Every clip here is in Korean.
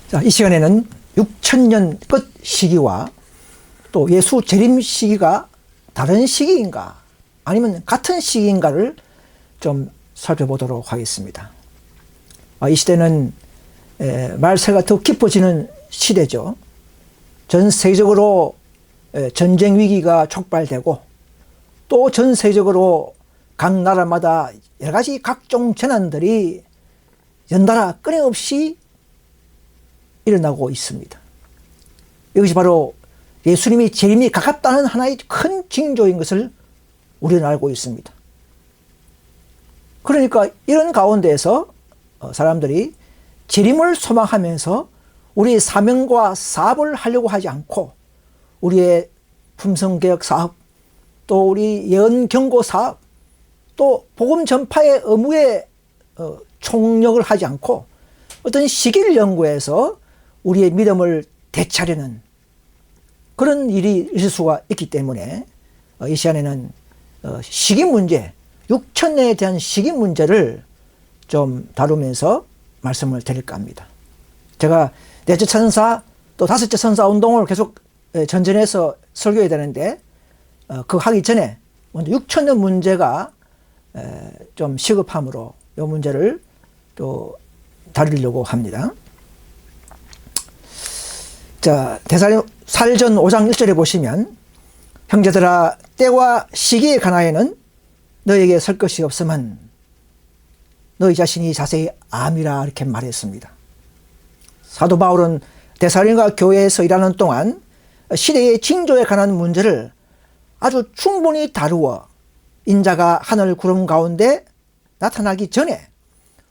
자, 이 시간에는 6천년 끝 시기와 또 예수 재림 시기가 다른 시기인가 아니면 같은 시기인가를 좀 살펴보도록 하겠습니다. 이 시대는 말세가 더 깊어지는 시대죠. 전 세계적으로 전쟁 위기가 촉발되고 또 전 세계적으로 각 나라마다 여러 가지 각종 재난들이 연달아 끊임없이 일어나고 있습니다. 이것이 바로 예수님이 재림이 가깝다는 하나의 큰 징조인 것을 우리는 알고 있습니다. 그러니까 이런 가운데에서 사람들이 재림을 소망하면서 우리의 사명과 사업을 하려고 하지 않고 우리의 품성개혁 사업, 또 우리 예언 경고 사업, 또 복음 전파의 의무에 총력을 하지 않고 어떤 시기를 연구해서 우리의 믿음을 되찾으려는 그런 일이 있을 수가 있기 때문에 이 시간에는 시기 문제, 6천년에 대한 시기 문제를 좀 다루면서 말씀을 드릴까 합니다. 제가 넷째 천사 또 다섯째 천사 운동을 계속 전전해서 설교해야 되는데 그거 하기 전에 먼저 6천년 문제가 좀 시급함으로 이 문제를 또 다루려고 합니다. 자, 대사살전 5장 1절에 보시면 형제들아 때와 시기에 관하여는 너에게 설 것이 없으면 너희 자신이 자세히 암이라 이렇게 말했습니다. 사도 바울은 데살로니가 교회에서 일하는 동안 시대의 징조에 관한 문제를 아주 충분히 다루어 인자가 하늘 구름 가운데 나타나기 전에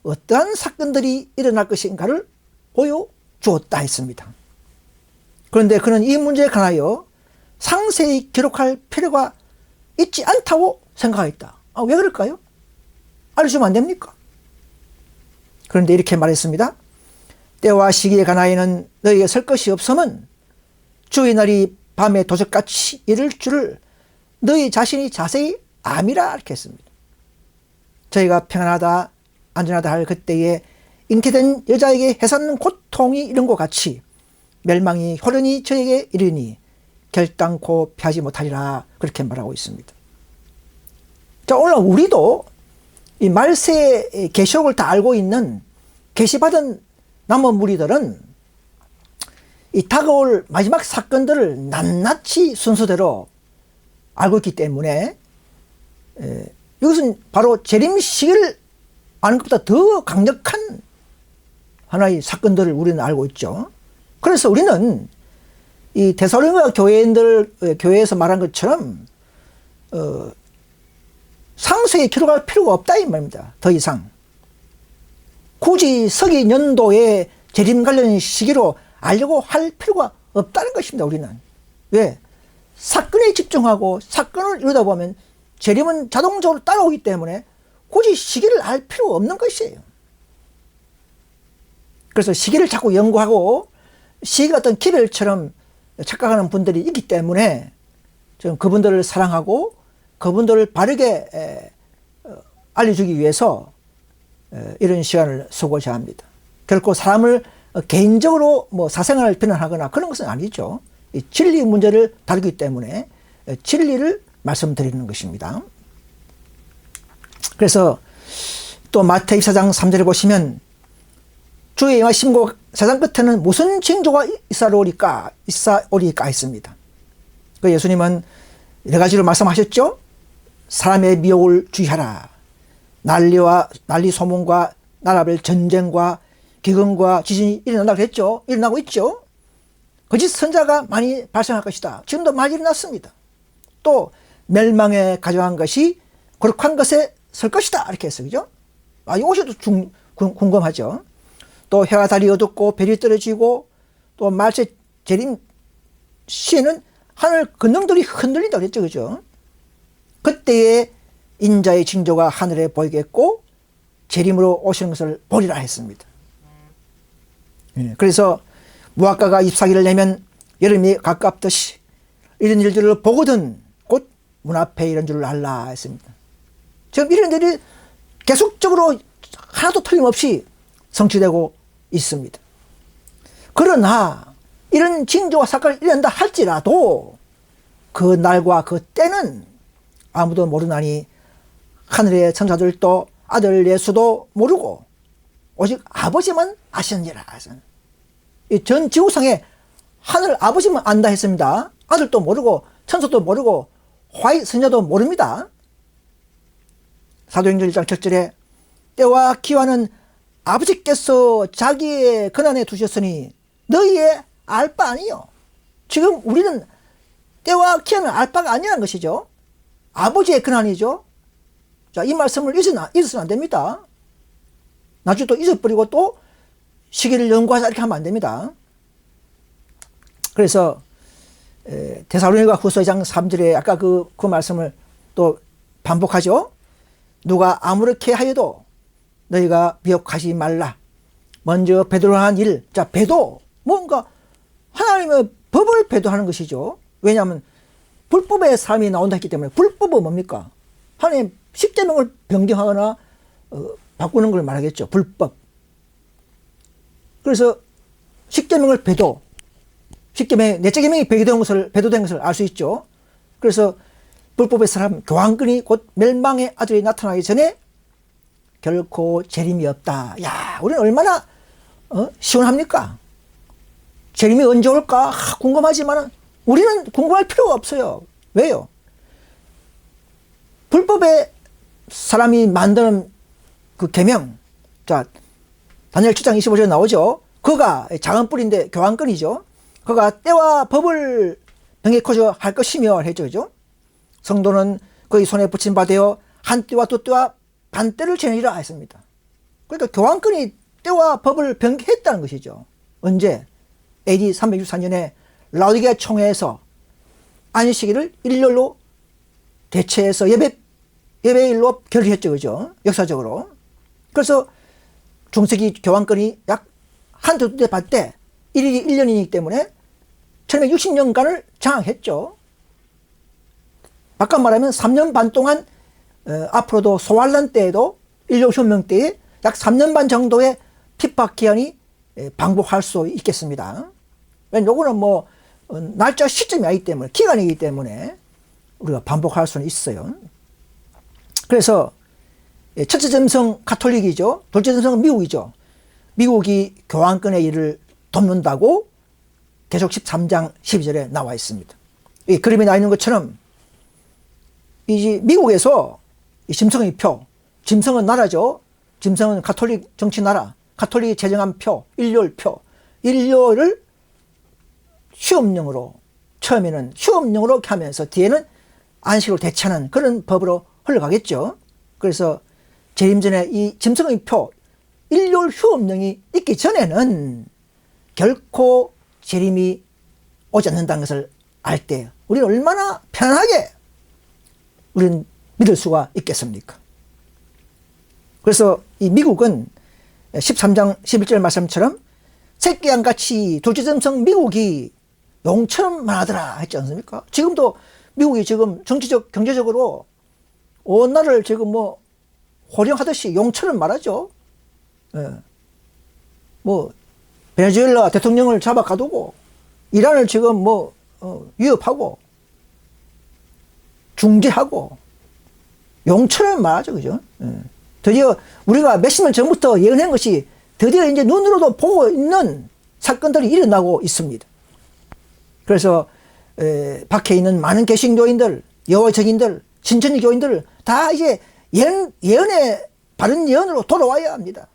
어떠한 사건들이 일어날 것인가를 보여주었다 했습니다. 그런데 그는 이 문제에 관하여 상세히 기록할 필요가 있지 않다고 생각했다. 왜 그럴까요? 알려주면 안 됩니까? 그런데 이렇게 말했습니다. 때와 시기에 관하여는 너희에게 설 것이 없으면 주의 날이 밤에 도적같이 이를 줄을 너희 자신이 자세히 암이라 이렇게 했습니다. 저희가 평안하다 안전하다 할 그때에 잉태된 여자에게 해산 고통이 이런 것 같이 멸망이 홀연히 저에게 이르니 결단코 피하지 못하리라 그렇게 말하고 있습니다. 자, 오늘 우리도 이 말세의 계시록을 다 알고 있는 계시받은 남은 무리들은 이 다가올 마지막 사건들을 낱낱이 순서대로 알고 있기 때문에 이것은 바로 재림 시기를 아는 것보다 더 강력한 하나의 사건들을 우리는 알고 있죠. 그래서 우리는 이 데살로니가 교회에서 말한 것처럼 상세히 기록할 필요가 없다 이 말입니다. 더 이상 굳이 서기 연도의 재림 관련 시기로 알려고 할 필요가 없다는 것입니다. 우리는 왜? 사건에 집중하고 사건을 이루다 보면 재림은 자동적으로 따라오기 때문에 굳이 시기를 알 필요가 없는 것이에요. 그래서 시기를 자꾸 연구하고 시기가 어떤 기별처럼 착각하는 분들이 있기 때문에 저는 그분들을 사랑하고 그분들을 바르게 알려주기 위해서 이런 시간을 쓰고자 합니다. 결코 사람을 개인적으로 뭐 사생활을 비난하거나 그런 것은 아니죠. 이 진리 문제를 다루기 때문에 진리를 말씀드리는 것입니다. 그래서 또 마태 24장 3절에 보시면 주의 임하심과 세상 끝에는 무슨 징조가 있사오리까 했습니다. 그 예수님은 여러 가지로 말씀하셨죠. 사람의 미혹을 주의하라. 난리 소문과 나라별 전쟁과 기근과 지진이 일어난다고 했죠. 일어나고 있죠. 거짓 선자가 많이 발생할 것이다. 지금도 많이 일어났습니다. 또 멸망에 가져간 것이 거룩한 것에 설 것이다 이렇게 했어요. 그죠? 이것이 궁금하죠. 또 해와 달이 어둡고 별이 떨어지고 또 말세 재림 시에는 하늘 근능들이 흔들린다고 했죠. 그죠? 그때에 인자의 징조가 하늘에 보이겠고 재림으로 오시는 것을 보리라 했습니다. 그래서 무화과가 잎사귀를 내면 여름이 가깝듯이 이런 일들을 보거든 곧 문 앞에 이런 줄을 알라 했습니다. 지금 이런 일이 계속적으로 하나도 틀림없이 성취되고 있습니다. 그러나 이런 징조와 사건을 일어난다 할지라도 그 날과 그 때는 아무도 모르나니 하늘의 천사들도 아들 예수도 모르고 오직 아버지만 아시느니라. 이 전 지구상에 하늘 아버지만 안다 했습니다. 아들도 모르고 천사도 모르고 화이 선자도 모릅니다. 사도행전 1장 7절에 때와 기한은 아버지께서 자기의 권한에 두셨으니 너희의 알 바 아니요. 지금 우리는 때와 기한은 알 바가 아니라는 것이죠. 아버지의 권한이죠. 자, 이 말씀을 잊어서는 안 됩니다. 나중에 또 잊어버리고 또 시기를 연구하자 이렇게 하면 안 됩니다. 그래서 데살로니가 후서 2장 3절에 아까 그 말씀을 또 반복하죠. 누가 아무렇게 하여도 너희가 미혹하지 말라. 먼저 배도를 한 일. 자, 배도. 뭔가 하나님의 법을 배도하는 것이죠. 왜냐하면 불법의 삶이 나온다 했기 때문에. 불법은 뭡니까? 하나님 10계명을 변경하거나 바꾸는 걸 말하겠죠. 불법. 그래서 10계명을 배도. 10계명, 넷째 계명이 배도된 것을 알 수 있죠. 그래서 불법의 사람 교황권이 곧 멸망의 아들이 나타나기 전에 결코 재림이 없다. 야, 우리는 얼마나 시원합니까? 재림이 언제 올까 궁금하지만 우리는 궁금할 필요가 없어요. 왜요? 불법의 사람이 만드는 그 계명, 자, 다니엘 7장 25절에 나오죠. 그가 작은 뿔인데 교황권이죠. 그가 때와 법을 병행코저 할 것이며 했죠. 그죠? 성도는 그의 손에 붙인 바 되어 한 때와 두 때와 반 때를 지내리라 했습니다. 그러니까 교황권이 때와 법을 변경했다는 것이죠. 언제? AD 364년에 라오디게아 총회에서 안식일을 일요일로 대체해서 예배일로 결의했죠. 그죠? 역사적으로. 그래서 중세기 교황권이 약 한 두 대 반 때 1일이 1년이기 때문에 1260년간을 장악했죠. 바깥 말하면 3년 반 동안 앞으로도 소환란 때에도 인류혁명 때에 약 3년 반 정도의 핍박 기한이 반복할 수 있겠습니다. 왜냐면 요거는 뭐 날짜 시점이 아니기 때문에 기간이기 때문에 우리가 반복할 수는 있어요. 그래서 첫째 점성 가톨릭이죠. 둘째 점성은 미국이죠. 미국이 교황권의 일을 돕는다고 계속 13장 12절에 나와 있습니다. 이 그림에 나와 있는 것처럼 이 미국에서 이 짐승의 표, 짐승은 나라죠. 짐승은 가톨릭 정치 나라, 가톨릭이 제정한 표, 일요일 표, 일요일을 휴업령으로 처음에는 휴업령으로 이렇게 하면서 뒤에는 안식으로 대체하는 그런 법으로 흘러가겠죠. 그래서 재림 전에 이 짐승의 표, 일요일 휴업령이 있기 전에는 결코 재림이 오지 않는다는 것을 알 때 우리는 얼마나 편안하게 우리는 믿을 수가 있겠습니까? 그래서 이 미국은 13장 11절 말씀처럼 새끼양같이 둘째 점성 미국이 용처럼 많아더라 했지 않습니까? 지금도 미국이 지금 정치적 경제적으로 온 나라를 지금 뭐 호령하듯이 용처럼 말하죠. 예. 뭐 베네수엘라 대통령을 잡아 가두고 이란을 지금 뭐 위협하고 중재하고 용처럼 말하죠. 그죠? 예. 드디어 우리가 몇십 년 전부터 예언한 것이 드디어 이제 눈으로도 보고 있는 사건들이 일어나고 있습니다. 그래서 밖에 있는 많은 개신교인들, 여호와의 증인들, 신천지 교인들 다 이제 예언의 바른 예언으로 돌아와야 합니다.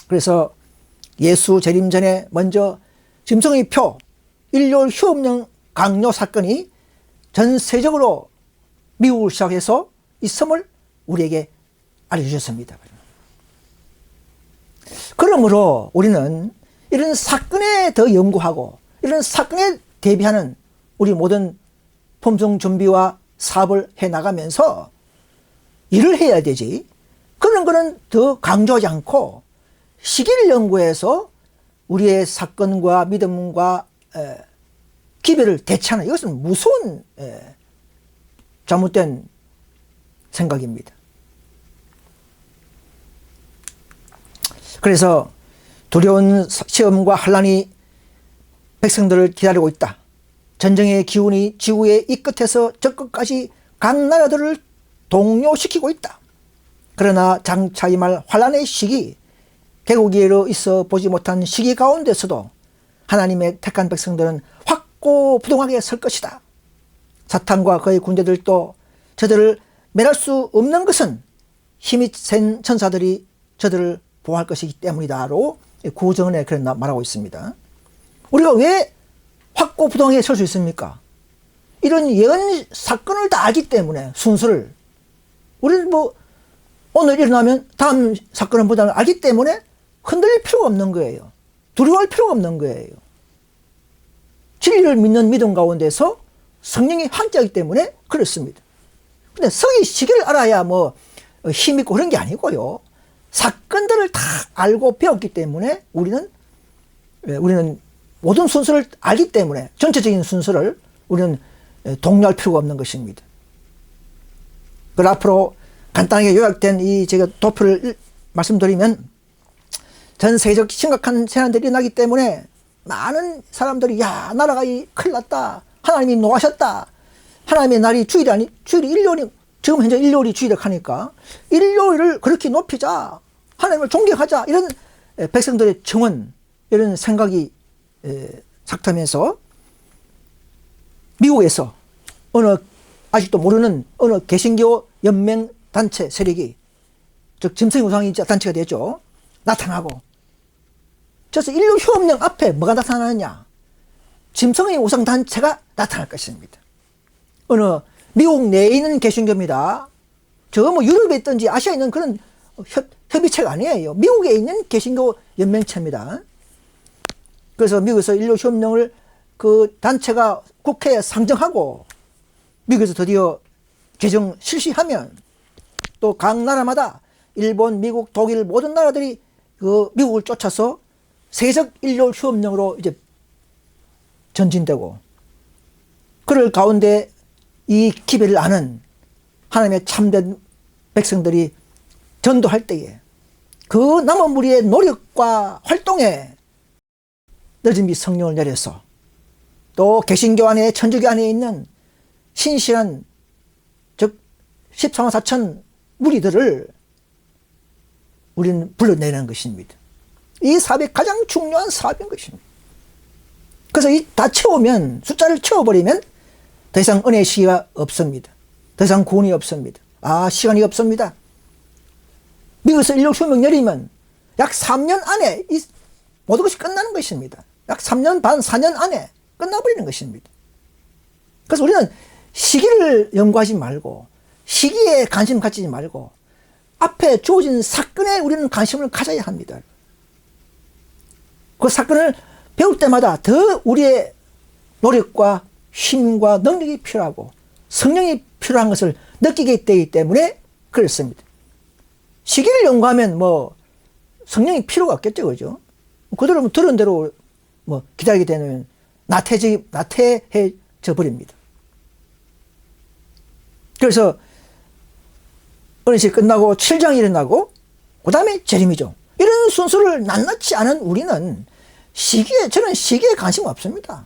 그래서 예수 재림 전에 먼저 짐승의 표, 일요일 휴업령 강요 사건이 전 세적으로 미국을 시작해서 있음을 우리에게 알려주셨습니다. 그러므로 우리는 이런 사건에 더 연구하고 이런 사건에 대비하는 우리 모든 품종 준비와 사업을 해나가면서 일을 해야 되지. 그런 거는 더 강조하지 않고 시기를 연구해서 우리의 사건과 믿음과 기별을 대체하는 이것은 무서운 잘못된 생각입니다. 그래서 두려운 시험과 환란이 백성들을 기다리고 있다. 전쟁의 기운이 지구의 이 끝에서 저 끝까지 각 나라들을 동요시키고 있다. 그러나 장차 임할 환란의 시기, 개국이로 있어 보지 못한 시기 가운데서도 하나님의 택한 백성들은 확고부동하게 설 것이다. 사탄과 그의 군대들도 저들을 멸할 수 없는 것은 힘이 센 천사들이 저들을 보호할 것이기 때문이다로 구정에 그런 말하고 있습니다. 우리가 왜 확고부동하게 설 수 있습니까? 이런 예언 사건을 다 알기 때문에 순서를 우리는 뭐 오늘 일어나면 다음 사건은 보다 알기 때문에 흔들릴 필요가 없는 거예요. 두려워할 필요가 없는 거예요. 진리를 믿는 믿음 가운데서 성령이 함께하기 때문에 그렇습니다. 근데 성의 시기를 알아야 뭐 힘있고 그런 게 아니고요. 사건들을 다 알고 배웠기 때문에 우리는 모든 순서를 알기 때문에 전체적인 순서를 우리는 독려할 필요가 없는 것입니다. 그걸 앞으로 간단하게 요약된 이 제가 도표를 말씀드리면 전 세계적 심각한 재난들이 일어나기 때문에 많은 사람들이 야 나라가 큰일 났다. 하나님이 노하셨다. 하나님의 날이 주일이 일요일이 지금 현재 일요일이 주일이라고 하니까 일요일을 그렇게 높이자. 하나님을 존경하자. 이런 백성들의 정원 이런 생각이 삭타면서 미국에서 아직도 모르는 어느 개신교 연맹 단체 세력이 즉 짐승의 우상이 단체가 되죠. 나타나고 그래서 인류 휴업령 앞에 뭐가 나타나느냐? 짐승의 우상 단체가 나타날 것입니다. 어느 미국 내에 있는 개신교입니다. 저 뭐 유럽에 있든지 아시아에 있는 그런 협의체가 아니에요. 미국에 있는 개신교 연맹체입니다. 그래서 미국에서 인류 휴업령을 그 단체가 국회에 상정하고 미국에서 드디어 개정 실시하면 또 각 나라마다 일본, 미국, 독일 모든 나라들이 그 미국을 쫓아서 세계적 인류 휴업령으로 이제 전진되고 그럴 가운데 이 기별을 아는 하나님의 참된 백성들이 전도할 때에 그 남은 무리의 노력과 활동에 늦은 비 성령을 내려서 또 개신교 안에 천주교 안에 있는 신실한 즉 14만 4천 무리들을 우리는 불러내는 것입니다. 이 사업이 가장 중요한 사업인 것입니다. 그래서 다 채우면 숫자를 채워버리면 더 이상 은혜의 시기가 없습니다. 더 이상 구원이 없습니다. 시간이 없습니다. 미국에서 인류 휴업령 열리면 약 3년 안에 이 모든 것이 끝나는 것입니다. 약 3년 반, 4년 안에 끝나버리는 것입니다. 그래서 우리는 시기를 연구하지 말고 시기에 관심 갖지 말고 앞에 주어진 사건에 우리는 관심을 가져야 합니다. 그 사건을 배울 때마다 더 우리의 노력과 힘과 능력이 필요하고 성령이 필요한 것을 느끼게 되기 때문에 그렇습니다. 시기를 연구하면 뭐 성령이 필요가 없겠죠, 그죠? 그대로 들은 대로 뭐 기다리게 되면 나태해져 버립니다. 그래서 은혜식 끝나고 7장이 일어나고 그 다음에 재림이죠. 이런 순서를 낱낱이 아는 우리는 저는 시기에 관심 없습니다.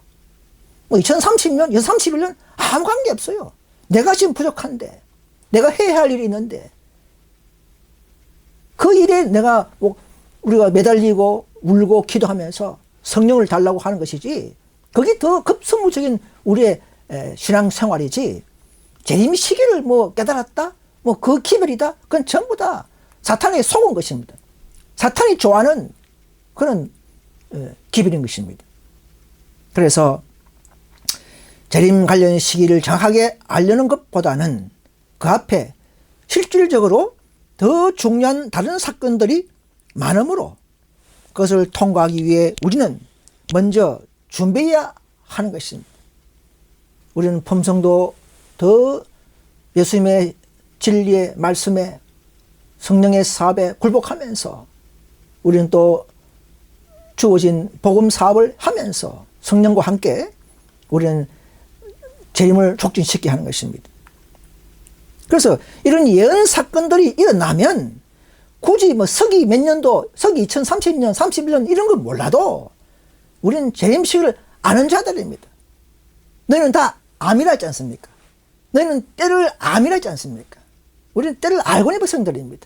뭐 2030년, 2031년 아무 관계 없어요. 내가 지금 부족한데, 내가 해야 할 일이 있는데, 그 일에 우리가 매달리고 울고 기도하면서 성령을 달라고 하는 것이지, 그게 더 급선무적인 우리의 신앙생활이지, 재림 시기를 뭐 깨달았다? 뭐 그 기별이다? 그건 전부 다 사탄에 속은 것입니다. 사탄이 좋아하는 그런 기별인 것입니다. 그래서 재림 관련 시기를 정확하게 알려는 것보다는 그 앞에 실질적으로 더 중요한 다른 사건들이 많으므로 그것을 통과하기 위해 우리는 먼저 준비해야 하는 것입니다. 우리는 품성도 더 예수님의 진리의 말씀에 성령의 사업에 굴복하면서 우리는 또 주어진 복음 사업을 하면서 성령과 함께 우리는 재림을 촉진시키게 하는 것입니다. 그래서 이런 예언 사건들이 일어나면 굳이 뭐 서기 몇 년도, 서기 2030년, 31년 이런 걸 몰라도 우리는 재림식을 아는 자들입니다. 너희는 다 암이라 했지 않습니까? 너희는 때를 암이라 했지 않습니까? 우리는 때를 알고 있는 백성들입니다.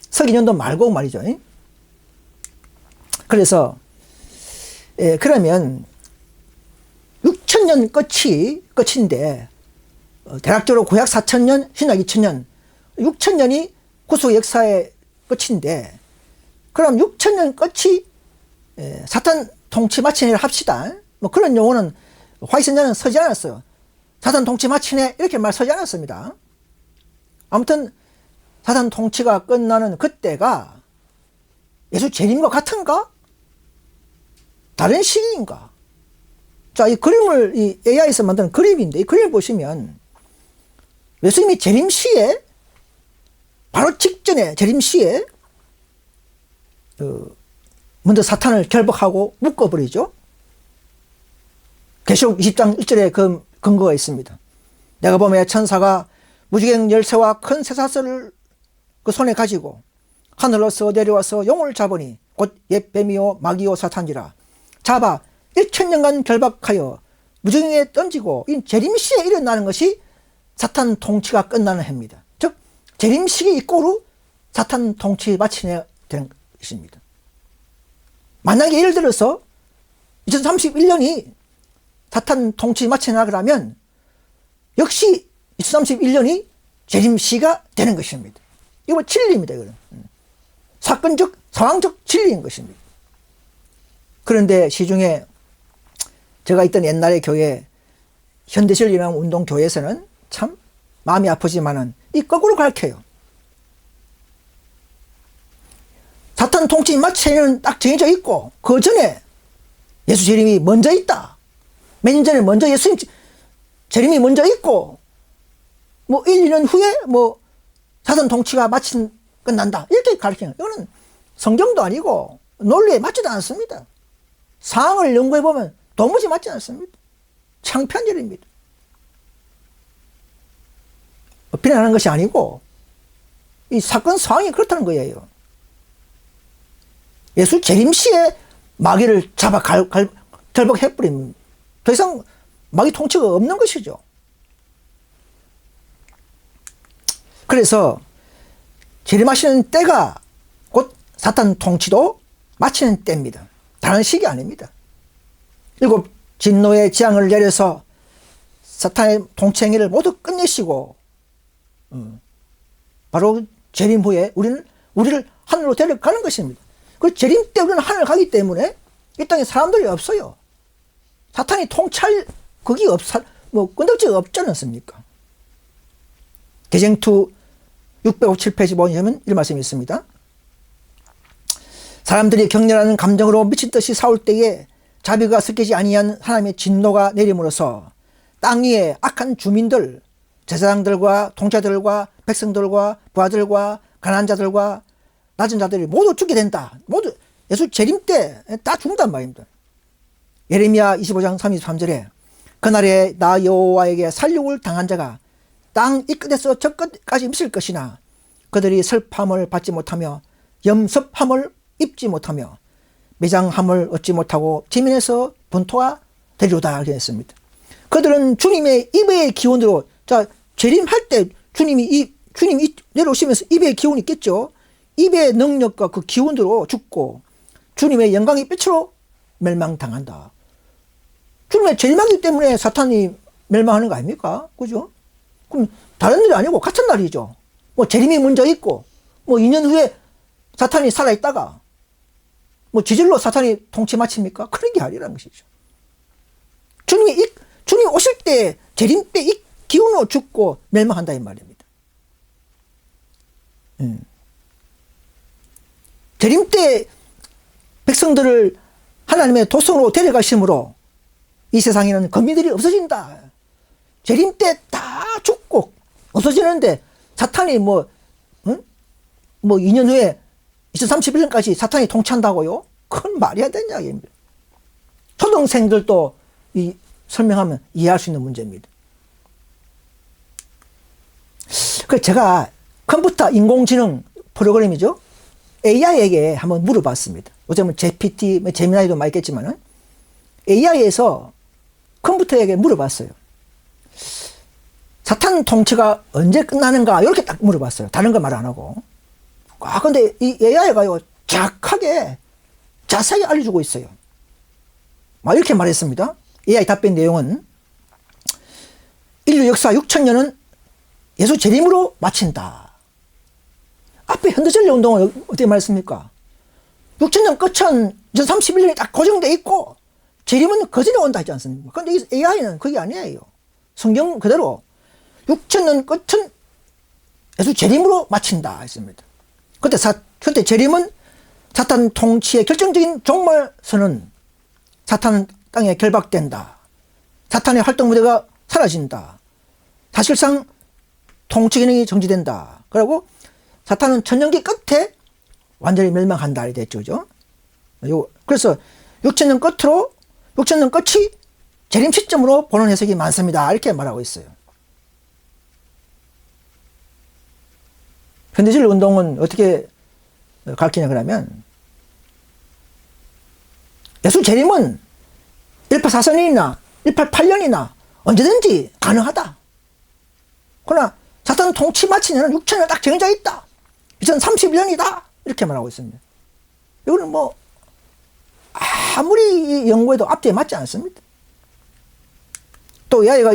서기년도 말고 말이죠. 그래서 그러면 6천년 끝인데 대략적으로 구약 4천년, 신약 2천년, 6천년이 구속 역사의 끝인데, 그럼 6천년 끝이 사탄 통치 마침내를 합시다. 뭐 그런 용어는 화이선자는 서지 않았어요. 사탄 통치 마침내 이렇게 말 서지 않았습니다. 아무튼 사탄 통치가 끝나는 그때가 예수 재림과 같은가? 다른 시기인가? 자, 이 그림을 이 AI에서 만든 그림인데, 이 그림을 보시면 예수님이 재림 시에, 바로 직전에 재림 시에 먼저 사탄을 결박하고 묶어버리죠. 계시록 20장 1절에 그 근거가 있습니다. 내가 보매 천사가 무지개 열쇠와 큰 쇠사슬을 그 손에 가지고 하늘로서 내려와서 용을 잡으니 곧 옛 뱀이요 마귀요 사탄이라 잡아 1000년간 결박하여 무지개에 던지고, 이 재림시에 일어나는 것이 사탄 통치가 끝나는 해입니다. 즉 재림시기 이꼬르 사탄 통치 마침내 되는 것입니다. 만약에 예를 들어서 2031년이 사탄 통치 마침내 그러면 역시 2031년이 재림시가 되는 것입니다. 이거 진리입니다. 이거는 사건적 상황적 진리인 것입니다. 그런데 시중에 제가 있던 옛날의 교회, 현대실 일어나는 운동교회에서는 참 마음이 아프지만은 이 거꾸로 가르쳐요. 사탄 통치 마침내는 딱 정해져 있고, 그 전에 예수 재림이 먼저 있다. 몇 년 전에 먼저 예수님 재림이 먼저 있고, 뭐 1, 2년 후에 뭐 사탄 통치가 끝난다. 이렇게 가르치는 거예요. 이거는 성경도 아니고 논리에 맞지도 않습니다. 상황을 연구해보면 도무지 맞지 않습니다. 창피한 일입니다. 비난하는 것이 아니고 이 사건 상황이 그렇다는 거예요. 예수 재림시에 마귀를 잡아 결박해버리면 더 이상 마귀 통치가 없는 것이죠. 그래서 재림하시는 때가 곧 사탄 통치도 마치는 때입니다. 다른 시기 아닙니다. 7 진노의 재앙을 내려서 사탄의 통치 행위를 모두 끝내시고 바로 재림 후에 우리를 하늘로 데려가는 것입니다. 그 재림 때 우리는 하늘 가기 때문에 이 땅에 사람들이 없어요. 사탄이 통치할 그게 건덕지가 없지 않습니까? 대쟁투 657페이지 보시면 이런 말씀이 있습니다. 사람들이 격렬한 감정으로 미친 듯이 싸울 때에 자비가 섞이지 아니한 하나님의 진노가 내림으로써 땅 위에 악한 주민들, 제사장들과 통치자들과 백성들과 부하들과 가난한 자들과 낮은 자들이 모두 죽게 된다. 모두 예수 재림 때 다 죽는단 말입니다. 예레미야 25장 33절에 그날에 나 여호와에게 살육을 당한 자가 땅 이 끝에서 저 끝까지 미칠 것이나 그들이 슬픔을 받지 못하며 염습함을 입지 못하며 매장함을 얻지 못하고 지면에서 분토가 되리로다 이렇게 했습니다. 그들은 주님의 입의 기운으로, 자 재림할 때 주님이 내려오시면서 입의 기운이 있겠죠. 입의 능력과 그 기운으로 죽고 주님의 영광의 빛으로 멸망당한다. 주님의 재림하기 때문에 사탄이 멸망하는 거 아닙니까? 그죠? 그럼 다른 일이 아니고 같은 날이죠. 뭐 재림이 먼저 있고 뭐 2년 후에 사탄이 살아있다가 뭐 지질로 사탄이 통치 마칩니까? 그런 게 아니라는 것이죠. 주님이 오실 때 재림 때 이 기운으로 죽고 멸망한다 이 말입니다. 재림 때 백성들을 하나님의 도성으로 데려가심으로 이 세상에는 거민들이 없어진다. 재림 때 다 죽고 없어지는데 사탄이 뭐 2년 후에 2031년까지 사탄이 통치한다고요? 그건 말이 안 되는 이야기입니다. 초등생들도 설명하면 이해할 수 있는 문제입니다. 그 제가 컴퓨터 인공지능 프로그램이죠. AI에게 한번 물어봤습니다. 요즘은 GPT, 제미나이도 많이 있겠지만은 AI에서 컴퓨터에게 물어봤어요. 사탄 통치가 언제 끝나는가? 이렇게 딱 물어봤어요. 다른 거 말 안 하고. 근데 이 AI가요, 정확하게 자세히 알려주고 있어요. 막 이렇게 말했습니다. AI 답변 내용은 인류 역사 6,000년은 예수 재림으로 마친다. 앞에 현대전례 운동은 어떻게 말했습니까? 6,000년 끝은 2031년이 딱 고정되어 있고 재림은 그 전에 온다 했지 않습니까? 그런데 이 AI는 그게 아니에요. 성경 그대로 6,000년 끝은 예수 재림으로 마친다 했습니다. 그때 재림은 사탄 통치의 결정적인 종말선언, 사탄은 땅에 결박된다. 사탄의 활동 무대가 사라진다. 사실상 통치 기능이 정지된다. 그리고 사탄은 천년기 끝에 완전히 멸망한다. 이렇게 됐죠. 그죠? 그래서 6,000년 끝으로, 6,000년 끝이 재림 시점으로 보는 해석이 많습니다. 이렇게 말하고 있어요. 현대주의 운동은 어떻게 가르치냐 그러면 예수 재림은 1844년이나 1888년이나 언제든지 가능하다. 그러나 사탄 통치 마치는 6,000년 딱 정해져 있다. 2031년이다. 이렇게 말하고 있습니다. 이거는 뭐 아무리 연구해도 앞뒤에 맞지 않습니다. 또 AI가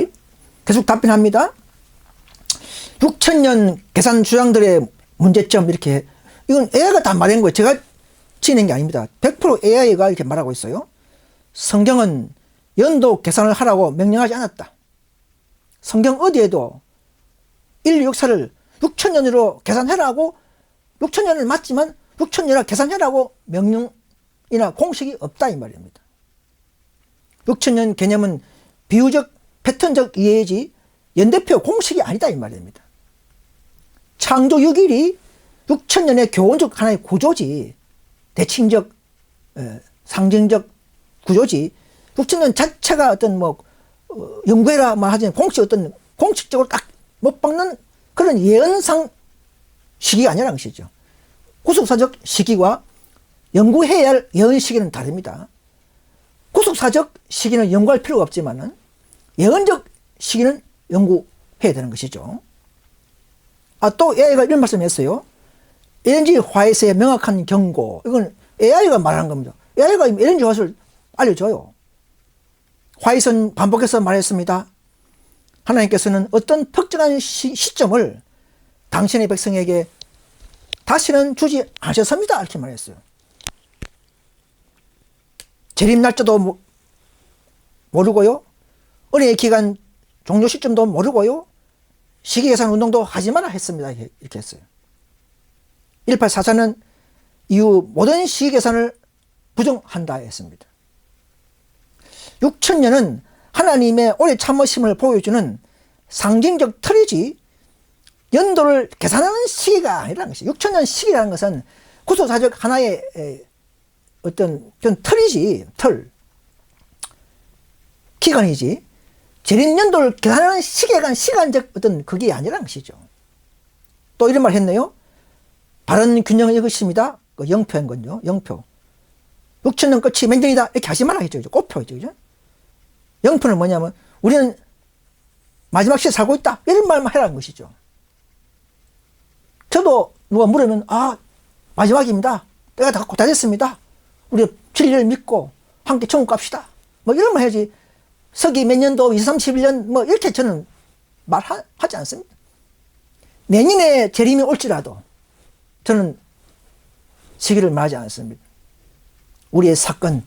계속 답변합니다. 6,000년 계산 주장들의 문제점 이렇게, 이건 AI가 다 말한 거예요. 제가 지는 게 아닙니다. 100% AI가 이렇게 말하고 있어요. 성경은 연도 계산을 하라고 명령하지 않았다. 성경 어디에도 인류 역사를 6,000년으로 계산해라고, 6,000년을 맞지만 6,000년을 계산해라고 명령이나 공식이 없다 이 말입니다. 6,000년 개념은 비유적 패턴적 이해이지 연대표 공식이 아니다 이 말입니다. 창조 6일이 6,000년의 교훈적 하나의 구조지, 대칭적 상징적 구조지, 6,000년 자체가 어떤 연구해라만 하지 공식 어떤 공식적으로 딱 못 박는 그런 예언상 시기가 아니라는 것이죠. 구속사적 시기와 연구해야 할 예언 시기는 다릅니다. 구속사적 시기는 연구할 필요가 없지만은 예언적 시기는 연구해야 되는 것이죠. 또 AI가 이런 말씀을 했어요. LNG 화해서의 명확한 경고. 이건 AI가 말하는 겁니다. AI가 LNG 화해서를 알려줘요. 화해선 반복해서 말했습니다. 하나님께서는 어떤 특정한 시점을 당신의 백성에게 다시는 주지 않으셨습니다. 이렇게 말했어요. 재림 날짜도 모르고요. 은혜의 기간 종료 시점도 모르고요. 시기 계산 운동도 하지 마라 했습니다. 이렇게 했어요. 1844는 이후 모든 시기 계산을 부정한다 했습니다. 6,000년은 하나님의 오래 참으심을 보여주는 상징적 틀이지 연도를 계산하는 시기가 아니라는 것이죠. 6,000년 시기라는 것은 구속사적 하나의 어떤 틀이지, 기간이지, 재림 연도를 계산하는 시기가 시간적 어떤 그게 아니라는 것이죠. 또 이런 말 했네요. 바른 균형을 읽으십니다. 그 영표인 건요. 영표. 6,000년 끝이 맹전이다. 이렇게 하지 말라 했죠. 꽃표죠. 그죠? 영표는 뭐냐면 우리는 마지막 시대에 살고 있다. 이런 말만 해라는 것이죠. 저도 누가 물으면 마지막입니다. 때가 다 됐습니다. 우리 진리를 믿고 함께 천국 갑시다. 이런 말 해야지. 서기 몇 년도 2031년 이렇게 저는 말하지 않습니다. 내년에 재림이 올지라도 저는 시기를 말하지 않습니다. 우리의 사건,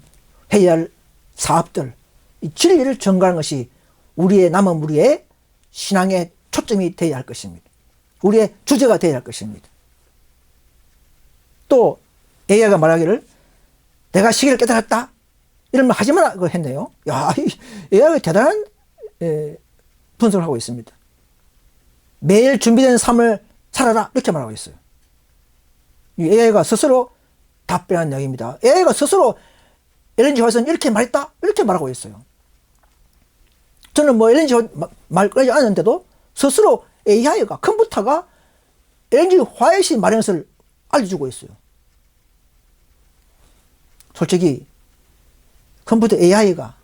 해야 할 사업들, 이 진리를 전가하는 것이 남은 우리의 신앙의 초점이 되어야 할 것입니다. 우리의 주제가 되어야 할 것입니다. 또 AI가 말하기를 내가 시기를 깨달았다. 이런 말 하지 마라 했네요. AI가 대단한 분석을 하고 있습니다. 매일 준비된 삶을 살아라 이렇게 말하고 있어요. AI가 스스로 답변한 내용입니다. AI가 스스로 LNG 화해선 이렇게 말했다 이렇게 말하고 있어요. 저는 LNG 말 꺼내지 않았는데도 스스로 AI가 컴퓨터가 LNG 화해시 말하는 것을 알려주고 있어요. 솔직히 컴퓨터 AI가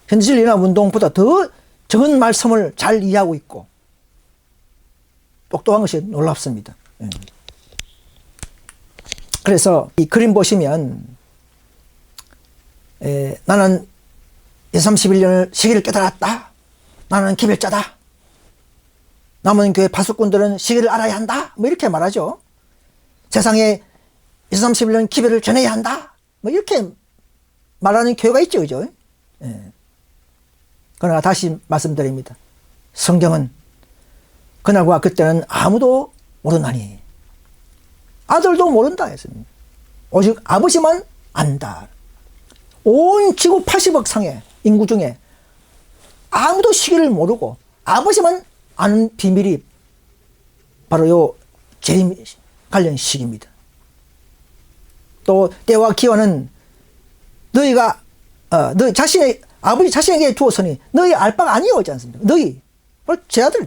현대진리연합운동보다 더 적은 말씀을 잘 이해하고 있고 똑똑한 것이 놀랍습니다. 그래서 이 그림 보시면 나는 2031년을 시기를 깨달았다. 나는 기별자다. 남은 교회 파수꾼들은 시기를 알아야 한다. 뭐 이렇게 말하죠. 세상에 2031년 기별을 전해야 한다. 뭐 이렇게 말하는 교회가 있죠. 그죠? 그러나 다시 말씀드립니다. 성경은 그날과 그때는 아무도 모르나니 아들도 모른다 했습니다. 오직 아버지만 안다. 온 지구 80억 상의 인구 중에 아무도 시기를 모르고 아버지만 아는 비밀이 바로 요 재림 관련 시기입니다. 또 때와 기한은 너희가 너희 자신의 아버지 자신에게 주었으니 너희 알 바가 아니오지 않습니까? 너희 제자들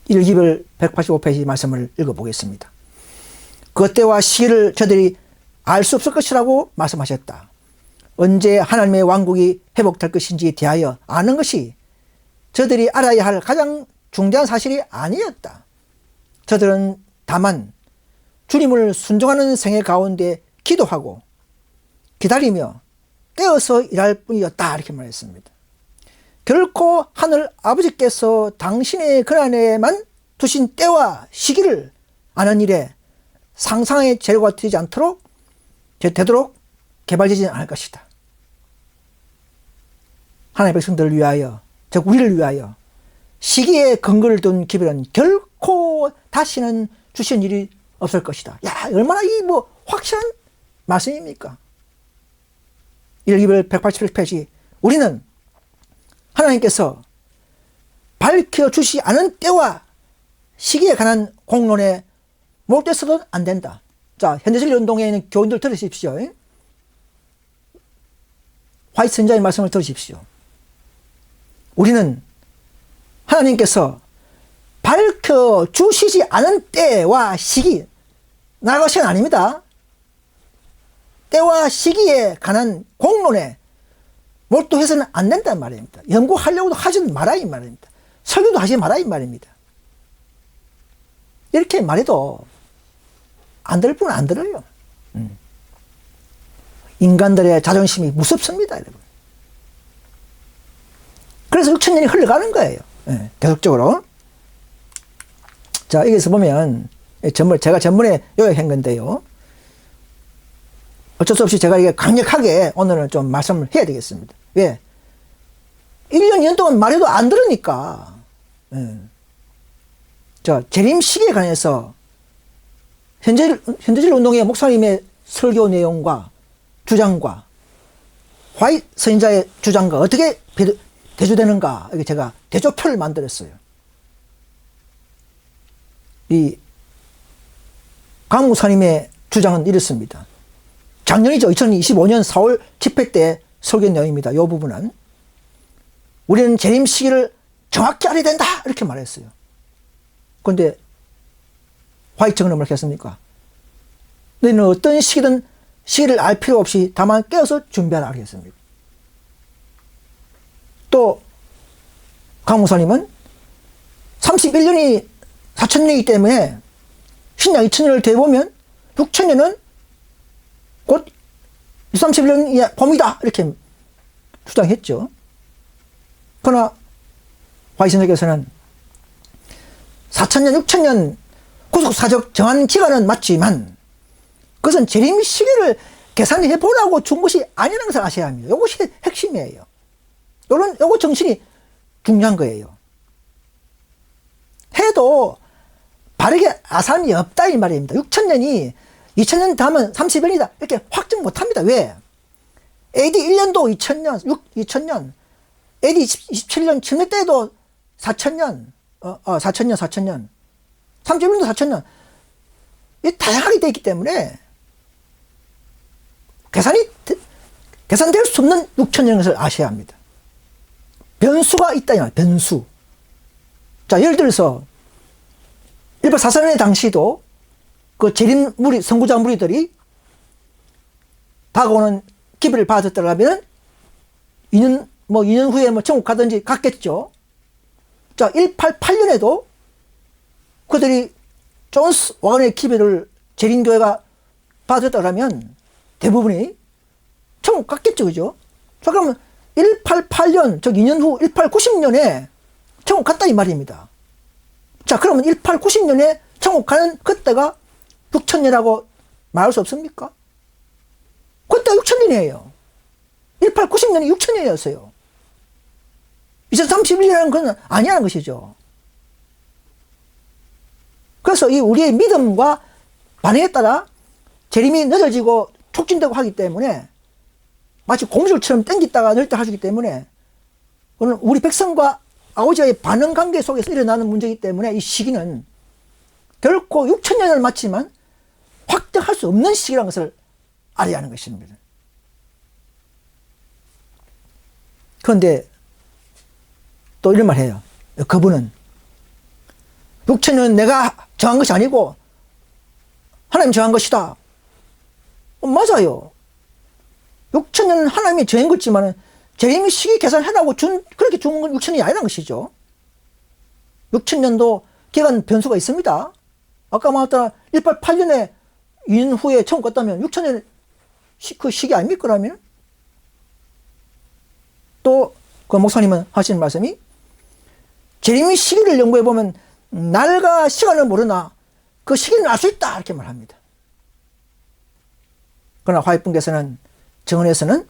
1기별 185페이지 말씀을 읽어보겠습니다. 그때와 시기를 저들이 알 수 없을 것이라고 말씀하셨다. 언제 하나님의 왕국이 회복될 것인지 대하여 아는 것이 저들이 알아야 할 가장 중대한 사실이 아니었다. 저들은 다만 주님을 순종하는 생애 가운데 기도하고 기다리며 떼어서 일할 뿐이었다. 이렇게 말했습니다. 결코 하늘 아버지께서 당신의 근안에만 두신 때와 시기를 아는 일에 상상의 재료가 되지 되도록 개발되지는 않을 것이다. 하나님의 백성들을 위하여, 즉 우리를 위하여 시기에 근거를 둔 기별은 결코 다시는 주신 일이 없을 것이다. 야, 얼마나 이 확실한 말씀입니까? 1기별 187페이지 우리는 하나님께서 밝혀주시 않은 때와 시기에 관한 공론에 몰두해서는 안 된다. 자, 현대진리운동에 있는 교인들 들으십시오. 화이트 선자의 말씀을 들으십시오. 우리는 하나님께서 밝혀주시지 않은 때와 시기, 나라가 시간 아닙니다. 때와 시기에 관한 공론에 몰두해서는 안 된다는 말입니다. 연구하려고도 하지 마라 이 말입니다. 설교도 하지 마라 이 말입니다. 이렇게 말해도 안 들을 분은 안 들어요. 인간들의 자존심이 무섭습니다, 여러분. 그래서 6,000년이 흘러가는 거예요. 계속적으로. 자, 여기서 보면 제가 전문에 요약한 건데요. 어쩔 수 없이 제가 이게 강력하게 오늘은 좀 말씀을 해야 되겠습니다. 왜? 1년, 2년 동안 말해도 안 들으니까. 자, 재림 시기에 관해서 현대진리운동의 목사님의 설교 내용과 주장과 화이트 선지자의 주장과 어떻게 대조되는가, 이게 제가 대조표를 만들었어요. 이 강 목사님의 주장은 이렇습니다. 작년이죠. 2025년 4월 집회 때 설교 내용입니다. 이 부분은 우리는 재림 시기를 정확히 알아야 된다 이렇게 말했어요. 그런데 화이트 정은 뭐렇게 했습니까? 너희는 어떤 시기를 알 필요 없이 다만 깨어서 준비하라 하겠습니다. 또 강 목사님은 31년이 4,000년이기 때문에 신약 2,000년을 대보면 6,000년은 곧 31년이 봄이다 이렇게 주장했죠. 그러나 화이트 선생께서는 4,000년, 6,000년 구속사적 정한 기간은 맞지만 그것은 재림 시기를 계산해 보라고 준 것이 아니라는 것을 아셔야 합니다. 이것이 핵심이에요. 요거 정신이 중요한 거예요. 해도 바르게 아산이 없다 이 말입니다. 6,000년이 2,000년 다음은 30년이다 이렇게 확정 못합니다. 왜? AD 1년도 2,000년, AD 27년 침례 때도 4,000년, 4,000년, 30년도 4,000년. 이게 다양하게 되어 있기 때문에 계산될 수 없는 6,000년인 것을 아셔야 합니다. 변수가 있다 이 말, 변수. 자, 예를 들어서 1박 4,000년의 당시도 그 재림 무리, 선구자 무리들이 다가오는 기회를 받았더라면 2년 후에 천국 가든지 갔겠죠. 자, 188년에도 그들이 존스 와건의 기회를 재림교회가 받았더라면 대부분이 천국 갔겠죠. 그죠? 자, 그러면 188년, 즉 2년 후 1890년에 천국 갔다 이 말입니다. 자, 그러면 1890년에 천국 가는 그때가 6천년이라고 말할 수 없습니까? 그때 6천년이에요. 1890년이 6천년이었어요. 2031년이라는 건 아니라는 것이죠. 그래서 이 우리의 믿음과 반응에 따라 재림이 늦어지고 촉진되고 하기 때문에 마치 고무줄처럼 당겼다가 늘다 하기 때문에 오늘 우리 백성과 아버지와의 반응 관계 속에서 일어나는 문제이기 때문에 이 시기는 결코 6천년을 마치지만 확정할 수 없는 시기라는 것을 알아야 하는 것입니다. 그런데 또 이런 말 해요. 그분은 6천년 내가 정한 것이 아니고 하나님 정한 것이다. 맞아요. 6천년은 하나님이 정한 것지만 재림의 시기 계산해라고 그렇게 준 건 6천년이 아니라는 것이죠. 6천년도 기간 변수가 있습니다. 아까 말했던 188년에 2년 후에 처음 갔다면 6천년 그 시기 아닙니까? 그러면 또 그 목사님은 하시는 말씀이 재림의 시기를 연구해 보면 날과 시간을 모르나 그 시기는 알 수 있다 이렇게 말합니다. 그러나 화해분께서는 정언에서는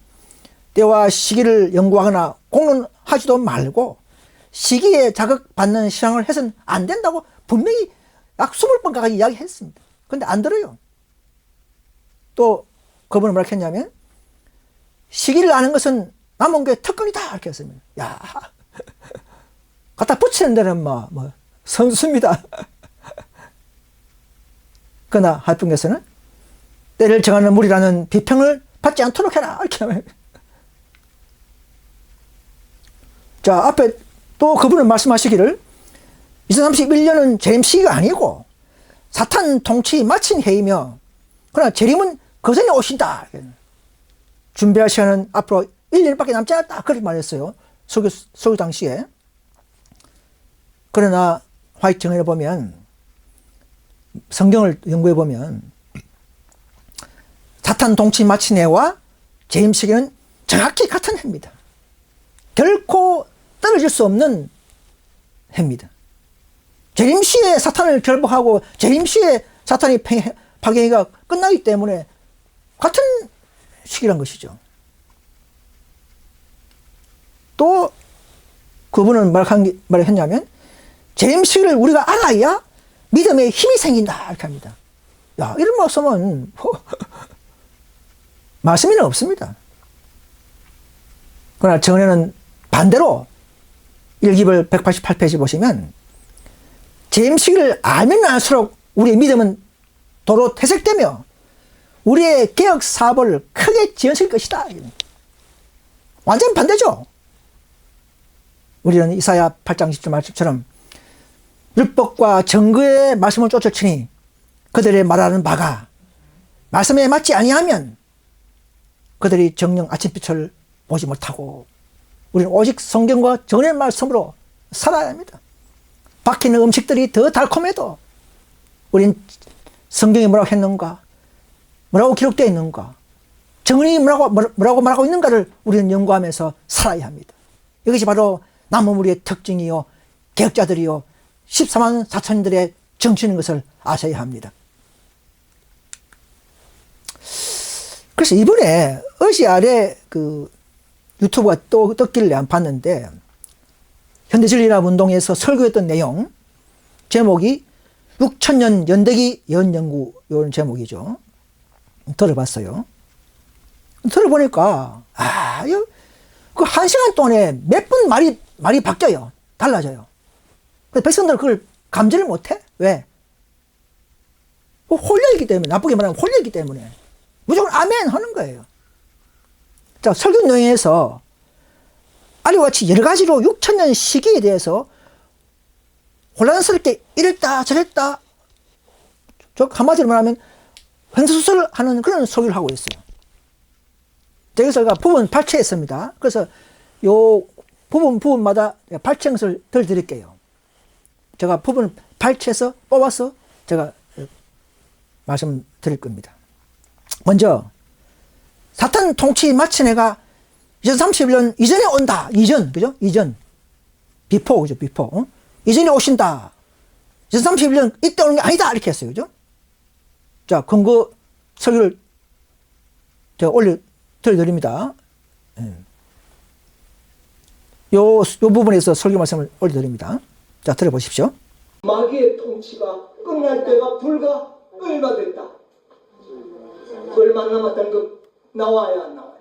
때와 시기를 연구하거나 공론하지도 말고 시기에 자극받는 신앙을 해서는 안 된다고 분명히 약 20번 가까이 이야기했습니다. 그런데 안 들어요. 또 그분은 뭐라 했냐면 시기를 아는 것은 남은 게 특권이다 이렇게 했습니다. 야, 갖다 붙이는 데는 뭐 선수입니다. 그러나 하여튼께서는 때를 정하는 무리라는 비평을 받지 않도록 해라 이렇게 하면. 자, 앞에 또 그분은 말씀하시기를 2031년은 재림 시기가 아니고 사탄 통치 마친 해이며 그러나 재림은 그 전에 오신다. 준비할 시간은 앞으로 1년밖에 남지 않았다. 그렇게 말했어요. 설교 당시에. 그러나 화이트 정언에 보면 성경을 연구해 보면 사탄 통치 마친 해와 재림 시기는 정확히 같은 해입니다. 결코 떨어질 수 없는 해입니다. 재림 시에 사탄을 결박하고 재림 시에 사탄이 파괴가 끝나기 때문에 같은 시기란 것이죠. 또 그분은 말을 했냐면 재림 시기를 우리가 알아야 믿음에 힘이 생긴다 이렇게 합니다. 야, 이런 말씀은 말씀이 없습니다. 그러나 정언에는 반대로 1기별 188페이지 보시면 재림 시기를 알면 알수록 우리의 믿음은 도로 퇴색되며 우리의 개혁 사업을 크게 지연시킬 것이다. 완전 반대죠. 우리는 이사야 8장 10절 말씀처럼 율법과 정의의 말씀을 쫓아치니 그들의 말하는 바가 말씀에 맞지 아니하면 그들이 정령 아침빛을 보지 못하고 우리는 오직 성경과 정의 말씀으로 살아야 합니다. 밖에 있는 음식들이 더 달콤해도 우린 성경이 뭐라고 했는가, 뭐라고 기록되어 있는가, 정의이 뭐라고 말하고 있는가를 우리는 연구하면서 살아야 합니다. 이것이 바로 남은 우리의 특징이요 개혁자들이요 14만 4천들의 정치인 것을 아셔야 합니다. 그래서 이번에 어제 아래 그 유튜브가 또 떴길래 안 봤는데 현대진리학 운동에서 설교했던 내용 제목이 6천년 연대기 연연구 이런 제목이죠. 들어봤어요. 들어보니까 그 1시간 동안에 몇 분 말이 바뀌어요. 달라져요. 그래서 백성들은 그걸 감지를 못해. 왜? 홀려있기 때문에, 나쁘게 말하면 홀려있기 때문에 무조건 아멘 하는 거예요. 자, 설교 내용에서 아래와 같이 여러 가지로 6천년 시기에 대해서 혼란스럽게 이랬다 저랬다 즉 한마디로 말하면 횡설수설을 하는 그런 설교를 하고 있어요. 여기서 제가 부분 발췌했습니다. 그래서 요 부분마다 발췌를 드릴게요. 제가 부분 발췌해서 뽑아서 제가 말씀드릴 겁니다. 먼저 사탄 통치 마친 해가 2031년 이전에 온다. 이전, 그죠? 이전. 비포, 그죠? 비포. 이전에 오신다. 2031년 이때 오는 게 아니다. 이렇게 했어요. 그죠? 자, 근거 설교를 제가 들려드립니다. 요 부분에서 설교 말씀을 올려드립니다. 자, 들어보십시오. 마귀의 통치가 끝날 때가 불과 얼마 됐다. 얼마 남았다는 거 나와야 안 나와요?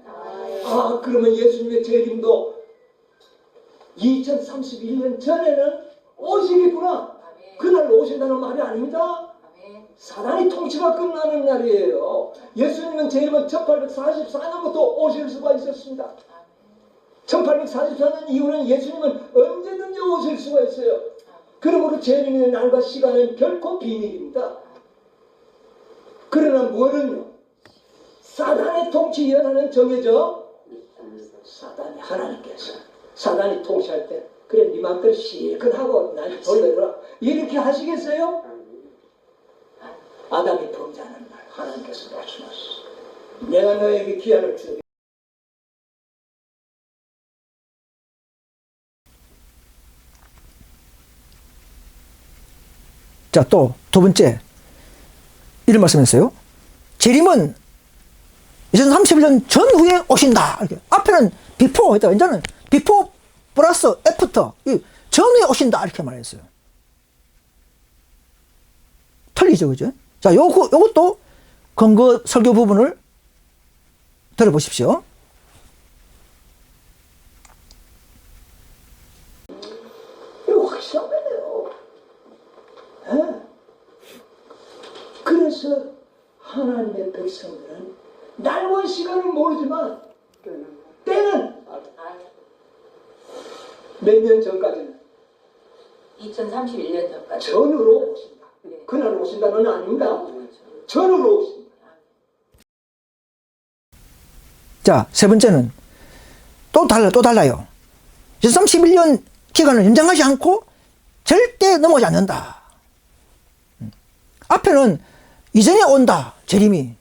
아, 그러면 예수님의 재림도 2031년 전에는 오시겠구나. 그날 오신다는 말이 아닙니다. 사단이 통치가 끝나는 날이에요. 예수님은 재림은 1844년부터 오실 수가 있었습니다. 1844년 이후는 예수님은 언제든지 오실 수가 있어요. 그러므로 재림의 날과 시간은 결코 비밀입니다. 그러나 뭐는요? 사단의 통치 연한은 정해져. 사단이 하나님께서 사단이 통치할 때 그래 네 맘대로 실컷 하고 날 돌려라 이렇게 하시겠어요? 아담이 범죄하는 날 하나님께서 말씀하셨어. 내가 너에게 기한을 주리. 자, 또 두 번째 이런 말씀했어요. 재림은 2031년 전후에 오신다. 이렇게. 앞에는 비포 했다가 이제는 비포 플러스 애프터 이 전후에 오신다 이렇게 말했어요. 틀리죠, 그죠? 자, 요것도 근거 설교 부분을 들어보십시오. 이거 확실한 거예요. 그래서 하나님의 백성들은 날과 시간은 모르지만 때는 몇 년 전까지는 2031년 전까지 전으로 오신다. 그날 오신다는 아닙니다. 전으로 오신다. 자, 세 번째는 또 달라요. 2031년 기간을 연장하지 않고 절대 넘어가지 않는다. 앞에는 이전에 온다. 재림이.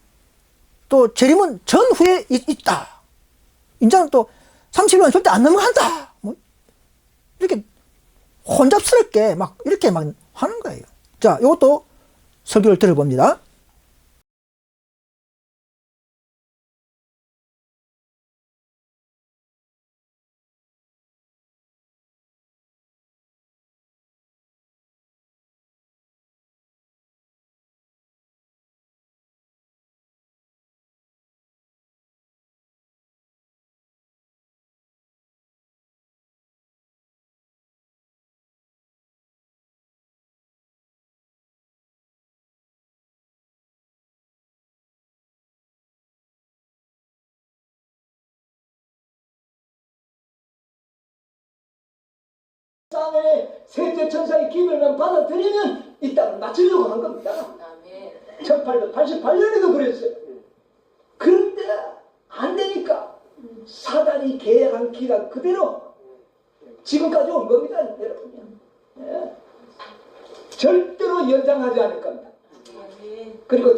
또 재림은 전후에 있다. 이제는 또 30년 절대 안 넘어간다. 뭐 이렇게 혼잡스럽게 막 이렇게 막 하는 거예요. 자, 이것도 설교를 들어봅니다. 사단의 셋째 천사의 기별만 받아들이면 이 땅을 맞추려고 한 겁니다. 1888년에도 그랬어요. 그런데 안 되니까 사단이 계획한 기간 그대로 지금까지 온 겁니다. 여러분. 네. 절대로 연장하지 않을 겁니다. 그리고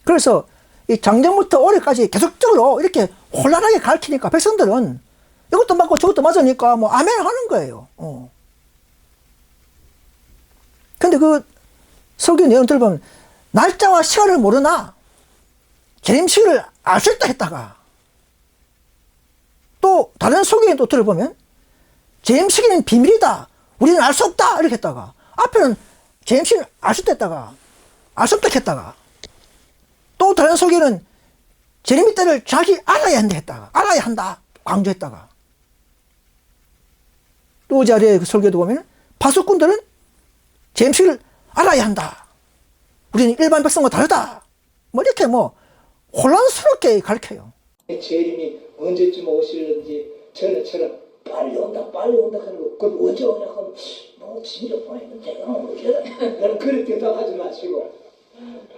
그래서 이 작년부터 올해까지 계속적으로 이렇게 혼란하게 가르치니까 백성들은 이것도 맞고 저것도 맞으니까 뭐 아멘 하는 거예요. 근데 그 설교 내용 들어보면 날짜와 시간을 모르나 재림시를 알 수 있다 했다가 또 다른 설교에 또 들어보면 재림시기는 비밀이다. 우리는 알 수 없다. 이렇게 했다가 앞에는 재림시를 알 수 있다 했다가 알 수 없다 했다가 또 다른 설교는 재림이 때를 자기 알아야 한다 했다가 알아야 한다 강조했다가 또 자리에 그 설교도 보면 파수꾼들은 재림식을 알아야 한다. 우리는 일반 백성과 다르다. 뭐 이렇게 뭐 혼란스럽게 가르쳐요. 재림이 언제쯤 오실는지 전에처럼 빨리 온다 하는 거. 그럼 언제 오냐 하면 뭐 진짜 보내면 내가 모르겠다. 나는 그렇게 대답하지 마시고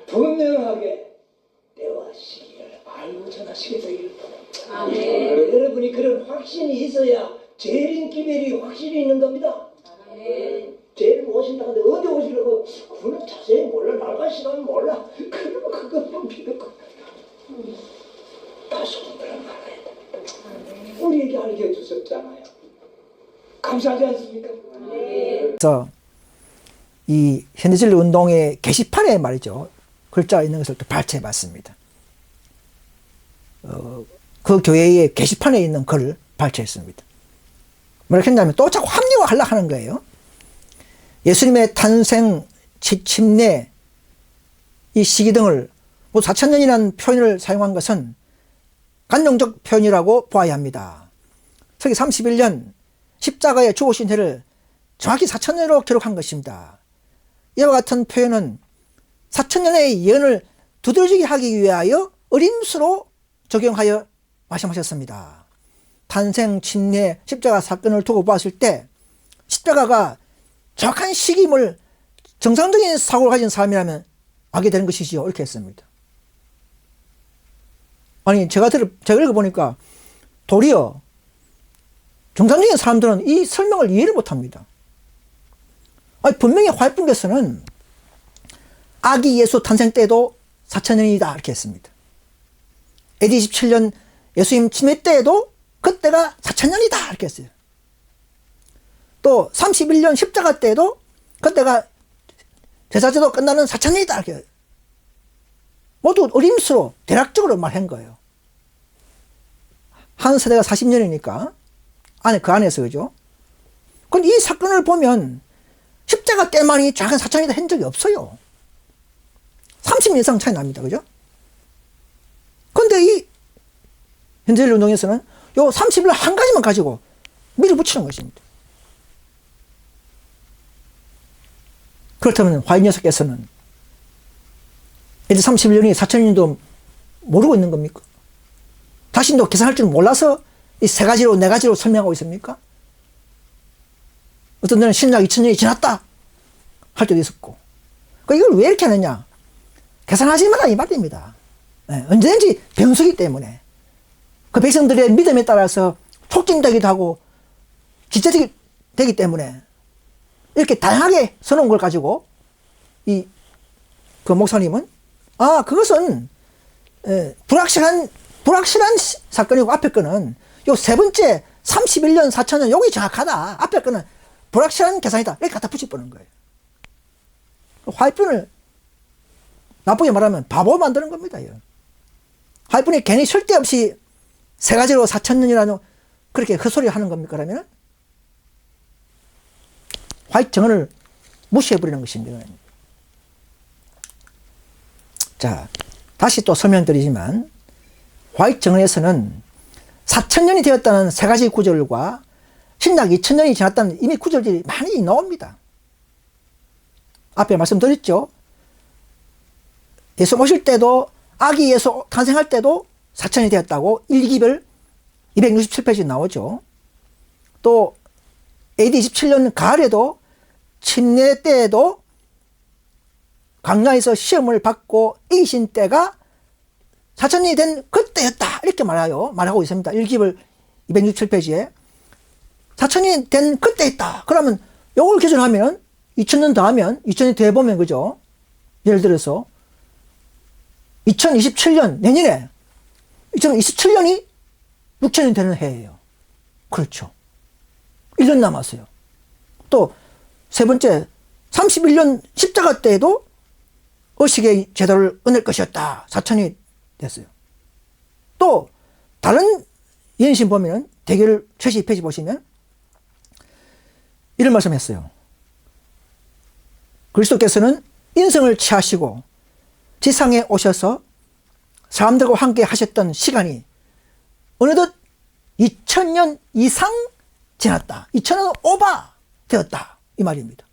분명하게 때와 시기를 알고 전하시겠다. 여러분이 그런 확신이 있어야 재림기별이 확신이 있는 겁니다. 재림 오신다 하는데 어디 오시려고 그는 자세히 몰라. 날과 시간 몰라. 그러면 그것만 믿고 다 소문들을 말아야 됩니다. 우리에게 알게 해주셨잖아요. 감사하지 않습니까? 그래서 이 현대진리 운동의 게시판에 말이죠. 글자가 있는 것을 또 발췌해 봤습니다. 그 교회의 게시판에 있는 글을 발췌했습니다. 뭐라 했냐면 또 자꾸 합리화하려고 하는 거예요. 예수님의 탄생, 침례, 이 시기 등을 모두 4,000년이라는 표현을 사용한 것은 간용적 표현이라고 보아야 합니다. 서기 31년 십자가에 죽으신 해를 정확히 4,000년으로 기록한 것입니다. 이와 같은 표현은 4,000년의 예언을 두드러지게 하기 위하여 어림수로 적용하여 말씀하셨습니다. 탄생, 침례, 십자가 사건을 두고 봤을 때 십자가가 정확한 시기임을 정상적인 사고를 가진 사람이라면 알게 되는 것이지요. 이렇게 했습니다. 아니 제가 읽어보니까 도리어 정상적인 사람들은 이 설명을 이해를 못합니다. 아니 분명히 화해분께서는 아기 예수 탄생 때도 4,000년이다 이렇게 했습니다. AD 27년 예수님 침례 때에도 그때가 4,000년이다 이렇게 했어요. 또 31년 십자가 때에도 그때가 제사제도 끝나는 4,000년이다 이렇게 모두 어림수로 대략적으로 말한 거예요. 한 세대가 40년이니까 그 안에서 그죠. 그런데 이 사건을 보면 십자가 때만이 작은 4,000년이다 한 적이 없어요. 30년 이상 차이 납니다. 그죠? 그런데 이 현대인류 운동에서는 요 30일 한 가지만 가지고 밀어붙이는 것입니다. 그렇다면 화인 녀석께서는 이제 31년이 4,000년도 모르고 있는 겁니까? 자신도 계산할 줄 몰라서 이 세 가지로 네 가지로 설명하고 있습니까? 어떤 데는 신약 2,000년이 지났다 할 때도 있었고. 이걸 왜 이렇게 하느냐? 계산하지 마라 이 말입니다. 언제든지 변수기 때문에 그 백성들의 믿음에 따라서 촉진되기도 하고 기체되기 때문에 이렇게 다양하게 써놓은 걸 가지고 그 목사님은 그것은 불확실한 사건이고 앞에 거는 요 세 번째 31년 4,000년 요게 정확하다. 앞에 거는 불확실한 계산이다. 이렇게 갖다 붙여보는 거예요. 화이픈을 나쁘게 말하면 바보 만드는 겁니다. 화이픈이 괜히 쓸데없이 세 가지로 4,000년이라는 그렇게 헛소리 하는 겁니까? 그러면 화이트 정언을 무시해버리는 것입니다. 자, 다시 또 설명드리지만 화이트 정언에서는 4,000년이 되었다는 세 가지 구절과 신약 2,000년이 지났다는 이미 구절들이 많이 나옵니다. 앞에 말씀드렸죠. 예수 오실 때도 아기 예수 탄생할 때도 4,000년이 되었다고 1기별 267페이지 나오죠. 또 AD 27년 가을에도 침례 때에도 광야에서 시험을 받고 이기신 때가 4,000년이 된 그때였다 이렇게 말하고 있습니다. 1기별 267페이지에 4,000년이 된 그때였다. 그러면 요걸 기준하면 2,000년 더하면 2,000년이 더해보면 그죠? 예를 들어서 2027년 내년에 2027년이 6,000년이 되는 해예요. 그렇죠. 1년 남았어요. 또 세 번째 31년 십자가 때에도 의식의 제도를 은을 것이었다. 4,000년이 됐어요. 또 다른 예언신 보면 대결 최시 페이지 보시면 이런 말씀했어요. 그리스도께서는 인성을 취하시고 지상에 오셔서 사람들과 함께 하셨던 시간이 어느덧 2,000년 이상 지났다. 2,000년 오버 되었다. 이 말입니다.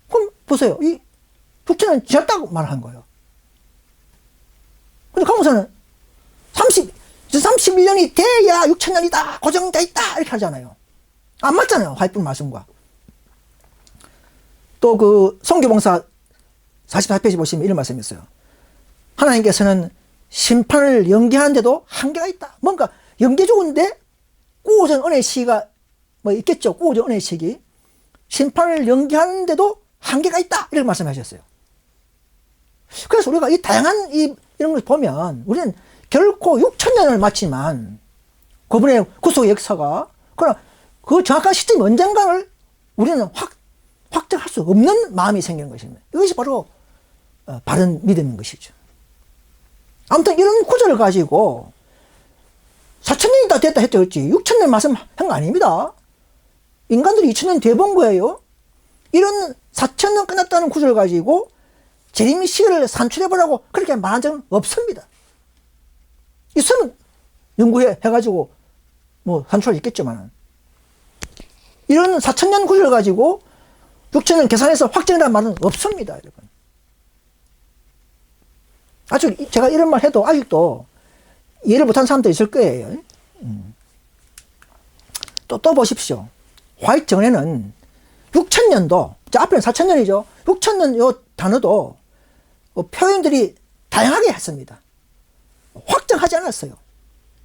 그럼 보세요. 이 6,000년 지났다고 말한 거예요. 근데 강무사는 2031년이 돼야 6천년이다. 고정돼 있다. 이렇게 하잖아요. 안 맞잖아요. 화이쁜 말씀과. 또 그 성교봉사 44페이지 보시면 이런 말씀이 있어요. 하나님께서는 심판을 연기하는데도 한계가 있다. 뭔가 연계 좋은데 꾸오전 은혜 시기가 뭐 있겠죠. 꾸오전 은혜 시기. 심판을 연기하는데도 한계가 있다. 이렇게 말씀하셨어요. 그래서 우리가 이 다양한 이런 걸 보면 우리는 결코 6천년을 마치만 그분의 구속의 역사가 그러나 그 정확한 시점이 언젠가를 우리는 확정할 수 없는 마음이 생기는 것입니다. 이것이 바로 바른 믿음인 것이죠. 아무튼 이런 구절을 가지고 4천년이 다 됐다 했죠. 6천년 말씀한 거 아닙니다. 인간들이 2천년 돼 본 거예요. 이런 4천년 끝났다는 구절을 가지고 재림의 시기를 산출해보라고 그렇게 말한 적은 없습니다. 있으면 연구해가지고 뭐 산출할 수 있겠지만 이런 4천년 구절을 가지고 6천년 계산해서 확정이라는 말은 없습니다. 여러분. 아주 제가 이런 말 해도 아직도 이해를 못한 사람도 있을 거예요. 또 보십시오. 화이트 전에는 6천년도, 앞에는 4천년이죠. 6천년 요 단어도 표현들이 다양하게 했습니다. 확정하지 않았어요.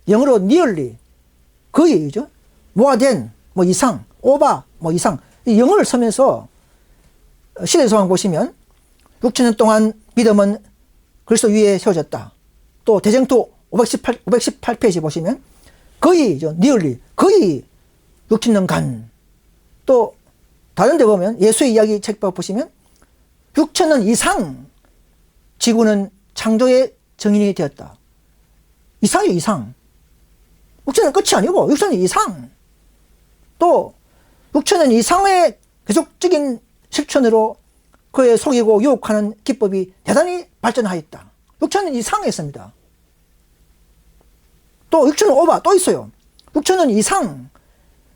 영어로 nearly, 거의죠. more than, 뭐 이상, over, 뭐 이상. 이 영어를 쓰면서 시대소망 보시면 6천년 동안 믿음은 그리스도 위에 세워졌다. 또 대쟁투 518페이지 보시면 거의죠. nearly, 거의 6천년간. 또 다른 데 보면 예수의 이야기 책 보시면 6천년 이상 지구는 창조의 정인이 되었다. 이상이에요, 이상. 6천년 끝이 아니고 6천년 이상. 또 6천년 이상의 계속적인 실천으로 그의 속이고 유혹하는 기법이 대단히 발전하였다. 6천년 이상했습니다. 또 6천년 오바 또 있어요. 6천년 이상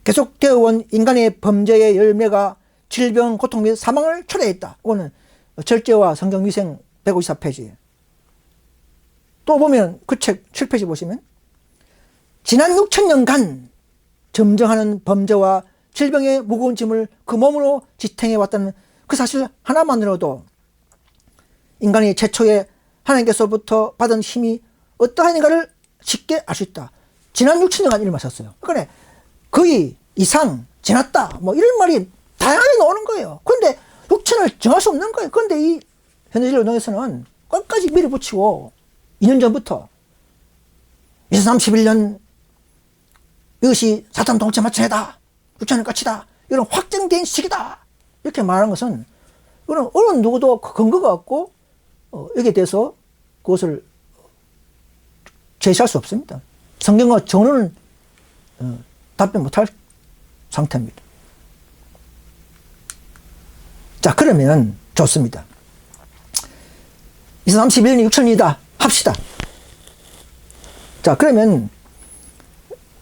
계속되어 온 인간의 범죄의 열매가 질병, 고통 및 사망을 초래했다. 이거는 절제와 성경위생 154페이지. 또 보면 그 책 7페이지 보시면 지난 6천년간 점정하는 범죄와 질병의 무거운 짐을 그 몸으로 지탱해 왔다는 그 사실 하나만으로도 인간이 최초에 하나님께서부터 받은 힘이 어떠한인가를 쉽게 알 수 있다. 지난 6천년간 이를 마셨어요. 그러니까 거의 이상, 지났다, 뭐 이런 말이 다양하게 나오는 거예요. 그런데 6천을 정할 수 없는 거예요. 그런데 이 현대질 운동에서는 끝까지 밀어붙이고 2년 전부터 2031년 이것이 사탄 동체 마침이다. 6천년 끝이다. 이런 확정된 시기다. 이렇게 말하는 것은 이거는 어느 누구도 근거가 없고 여기에 대해서 그것을 제시할 수 없습니다. 성경과 정론은 답변 못할 상태입니다. 자, 그러면 좋습니다. 2031년이 6천년이다 합시다. 자, 그러면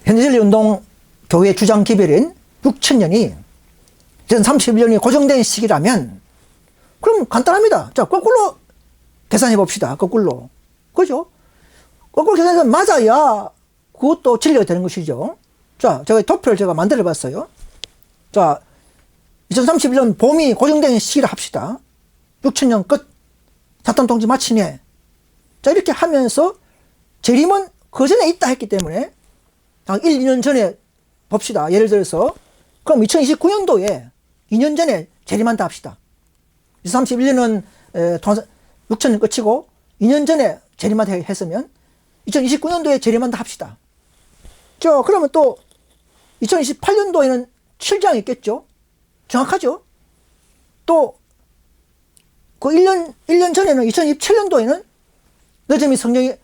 현대전리 운동 교회 주장 기별인 6천년이 2031년이 고정된 시기라면 그럼 간단합니다. 자, 거꾸로 계산해 봅시다. 거꾸로. 그죠? 거꾸로 계산해서 맞아야 그것도 진리가 되는 것이죠. 자, 제가 도표를 제가 만들어 봤어요. 자, 2031년 봄이 고정된 시기라 합시다. 6천년 끝. 사탄 통치 마치네. 자, 이렇게 하면서 재림은 그 전에 있다 했기 때문에 한 1, 2년 전에 봅시다. 예를 들어서 그럼 2029년도에 2년 전에 재림한다 합시다. 2031년은 6천년 끝이고 2년 전에 재림한다 했으면 2029년도에 재림한다 합시다. 저 그러면 또 2028년도에는 7장이 있겠죠. 정확하죠. 또 그 1년 전에는 2027년도에는 늦음이 성령이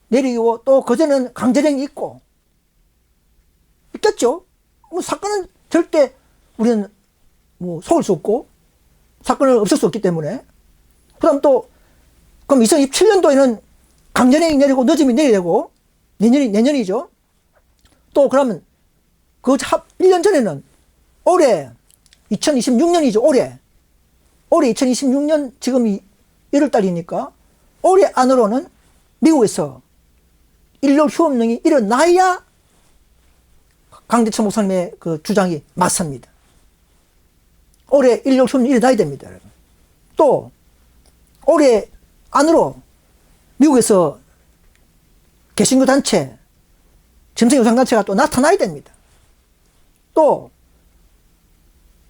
내리고 또 그전에는 강제령이 있고 있겠죠. 뭐 사건은 절대 우리는 뭐 속을 수 없고 사건을 없앨 수 없기 때문에. 그다음 또 그럼 2027년도에는 강제령이 내리고 늦음이 내리고 내년이죠. 또 그러면 그 1년 전에는 올해 2026년이죠. 올해 2026년 지금이 1월 달이니까 올해 안으로는 미국에서 인류 휴업령이 일어나야 강대천 목사님의 그 주장이 맞습니다. 올해 인류 휴업령이 일어나야 됩니다. 여러분. 또 올해 안으로 미국에서 개신교 단체, 짐승 요상 단체가 또 나타나야 됩니다. 또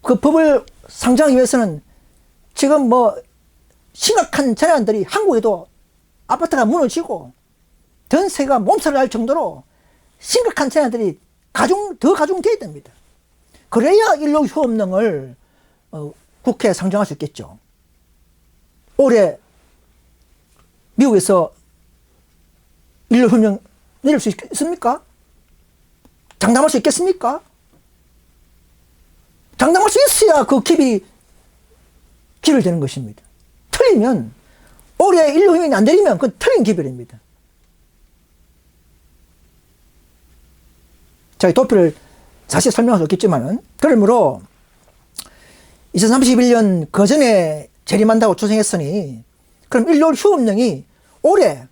그 법을 상정하기 위해서는 지금 뭐 심각한 재난들이 한국에도 아파트가 무너지고 전세가 몸살을 날 정도로 심각한 재난들이 더 가중돼야 됩니다. 그래야 인류 휴업령을 국회에 상정할 수 있겠죠. 올해 미국에서 인류 휴업령 내릴 수 있습니까? 장담할 수 있겠습니까? 장담할 수 있어야 그 기밀이 기별되는 것입니다. 틀리면 올해 인류 휴업령이 안 내리면 그건 틀린 기별입니다. 제가 도표를 자세히 설명할 수 없겠지만은, 그러므로 2031년 그 전에 재림한다고 추정했으니, 그럼 인류 휴업령이 올해,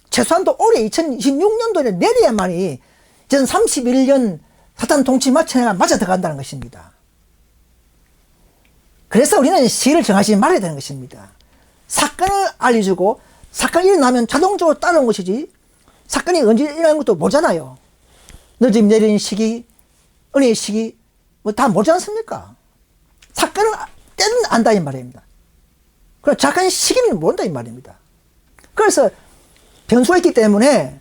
최소한도 올해 2026년도에 내려야만이 2031년 사탄 통치 마천회가 맞아 들어간다는 것입니다. 그래서 우리는 시기를 정하지 말아야 되는 것입니다. 사건을 알려주고, 사건이 일어나면 자동적으로 따라온 것이지, 사건이 언제 일어나는 것도 모르잖아요. 늦은 내리는 시기, 은혜의 시기, 뭐 다 모르지 않습니까? 사건은 때는 안다 이 말입니다. 그럼 정확한 시기는 모른다 이 말입니다. 그래서 변수가 있기 때문에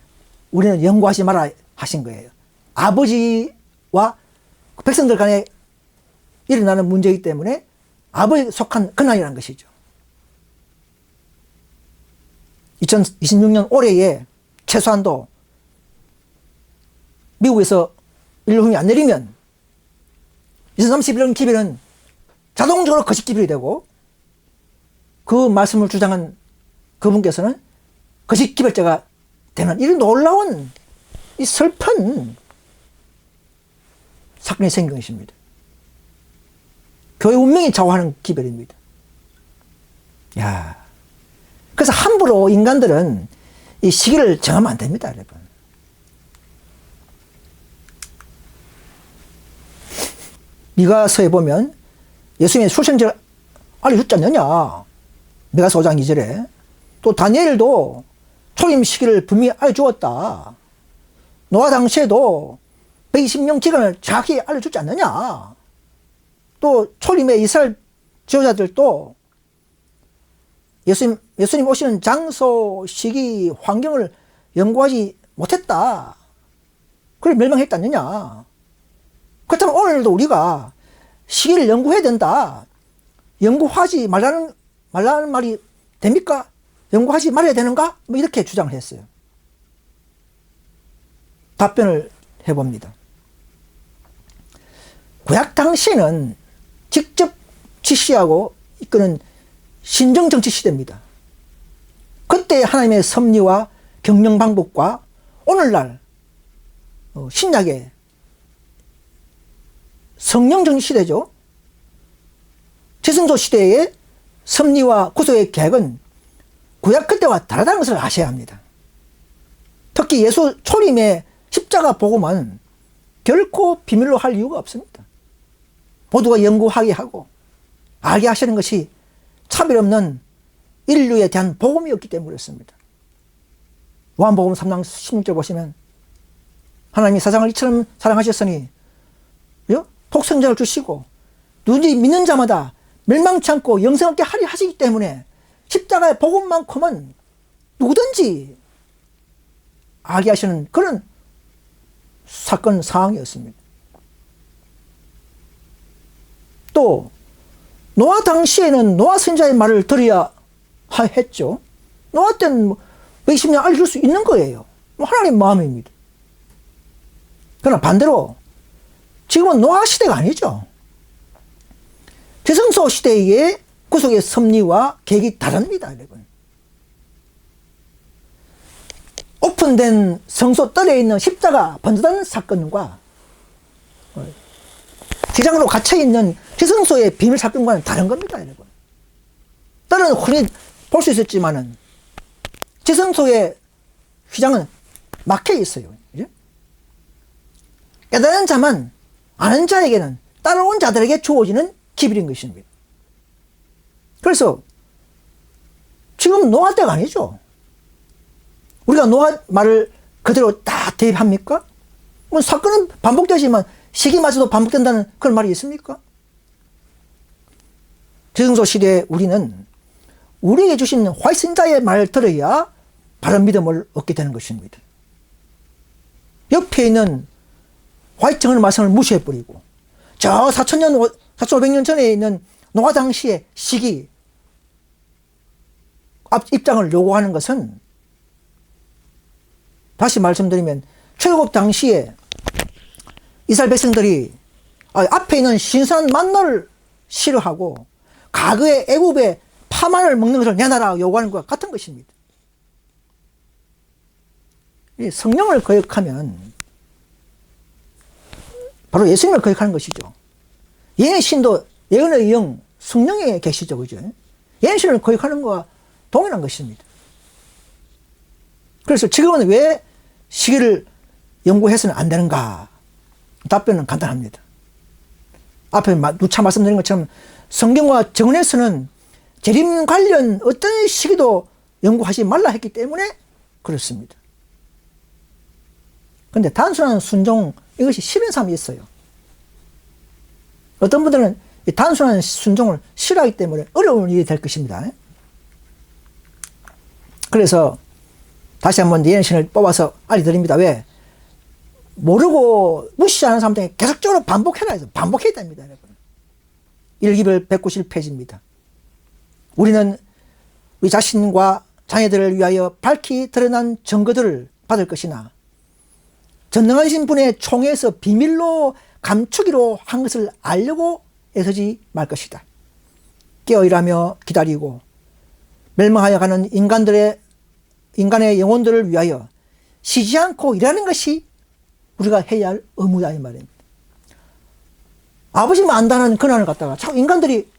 우리는 연구하지 마라 하신 거예요. 아버지와 백성들 간에 일어나는 문제이기 때문에 아버지에 속한 근황이라는 것이죠. 2026년 올해에 최소한도 미국에서 인류 휴업령이 안 내리면 2031년 기별은 자동적으로 거짓 기별이 되고, 그 말씀을 주장한 그분께서는 거짓 기별자가 되는 이런 놀라운 이 슬픈 사건이 생긴 것입니다. 교회 운명이 좌우하는 기별입니다. 야, 그래서 함부로 인간들은 이 시기를 정하면 안 됩니다, 여러분. 미가서에 보면 예수님의 출생지를 알려줬지 않느냐. 미가서 5장 2절에. 또 다니엘도 초림 시기를 분명히 알려주었다. 노아 당시에도 120년 기간을 정확히 알려주지 않느냐. 또 초림의 이스라엘 지도자들도 예수님 오시는 장소, 시기, 환경을 연구하지 못했다. 그래 멸망했다느냐. 그렇다면 오늘도 우리가 시기를 연구해야 된다. 연구하지 말라는 말이 됩니까? 연구하지 말아야 되는가? 뭐 이렇게 주장을 했어요. 답변을 해봅니다. 구약 당시에는 직접 지시하고 이끄는 신정정치 시대입니다. 그때 하나님의 섭리와 경영 방법과 오늘날 신약의 성령정치 시대죠. 지성소 시대의 섭리와 구속의 계획은 구약 그때와 다르다는 것을 아셔야 합니다. 특히 예수 초림의 십자가 복음은 결코 비밀로 할 이유가 없습니다. 모두가 연구하게 하고 알게 하시는 것이 차별 없는 인류에 대한 복음이었기 때문에 그렇습니다. 요한복음 3장 16절 보시면 하나님이 세상을 이처럼 사랑하셨으니 독생자를 주시고 누구든지 믿는 자마다 멸망치 않고 영생 얻게 하리 하시기 때문에 십자가의 복음만큼은 누구든지 알게 하시는 그런 사건 상황이었습니다. 또 노아 당시에는 노아 선지자의 말을 들어야 했죠. 노아 때는 120년 알려줄 수 있는 거예요. 하나님 마음입니다. 그러나 반대로 지금은 노아 시대가 아니죠. 지성소 시대의 구속의 섭리와 계획이 다릅니다, 여러분. 오픈된 성소 뜰에 있는 십자가 번제단 사건과 지장으로 갇혀있는 지성소의 비밀 사건과는 다른 겁니다, 여러분. 뜰은 흔히 볼 수 있었지만은 지성소의 휘장은 막혀 있어요. 그죠? 깨달은 자만, 아는 자에게는, 따라온 자들에게 주어지는 기별인 것입니다. 그래서 지금 노아 때가 아니죠. 우리가 노아 말을 그대로 다 대입합니까? 뭐 사건은 반복되지만 시기마저도 반복된다는 그런 말이 있습니까? 저승조 시대에 우리는 우리에게 주신 화이신자의 말을 들어야 바른 믿음을 얻게 되는 것입니다. 옆에 있는 화이청의 말씀을 무시해버리고 저 4,500년 전에 있는 노아 당시의 시기 입장을 요구하는 것은 다시 말씀드리면 출애굽 당시에 이스라엘 백성들이 앞에 있는 신선한 만나를 싫어하고 과거의 애굽의 파만을 먹는 것을 내놔라 요구하는 것과 같은 것입니다. 이 성령을 거역하면 바로 예수님을 거역하는 것이죠. 예의 신도 예언의 영 성령에 계시죠, 그죠? 예의 신을 거역하는 것과 동일한 것입니다. 그래서 지금은 왜 시기를 연구해서는 안 되는가? 답변은 간단합니다. 앞에 누차 말씀드린 것처럼 성경과 정언에서는 재림 관련 어떤 시기도 연구하지 말라 했기 때문에 그렇습니다. 그런데 단순한 순종, 이것이 싫은 사람이 있어요. 어떤 분들은 이 단순한 순종을 싫어하기 때문에 어려운 일이 될 것입니다. 그래서 다시 한번 예언신을 뽑아서 알려드립니다. 왜? 모르고 무시하는 사람들에게 계속적으로 반복해라 해서 반복해야 됩니다. 여러분. 1기별 191페이지입니다. 우리는 우리 자신과 자녀들을 위하여 밝히 드러난 증거들을 받을 것이나 전능하신 분의 총회에서 비밀로 감추기로 한 것을 알려고 애쓰지 말 것이다. 깨어이라며 기다리고 멸망하여 가는 인간의 영혼들을 위하여 쉬지 않고 일하는 것이 우리가 해야 할 의무다 이 말입니다. 아버지만 안다는 근한을 갖다가 참 인간들이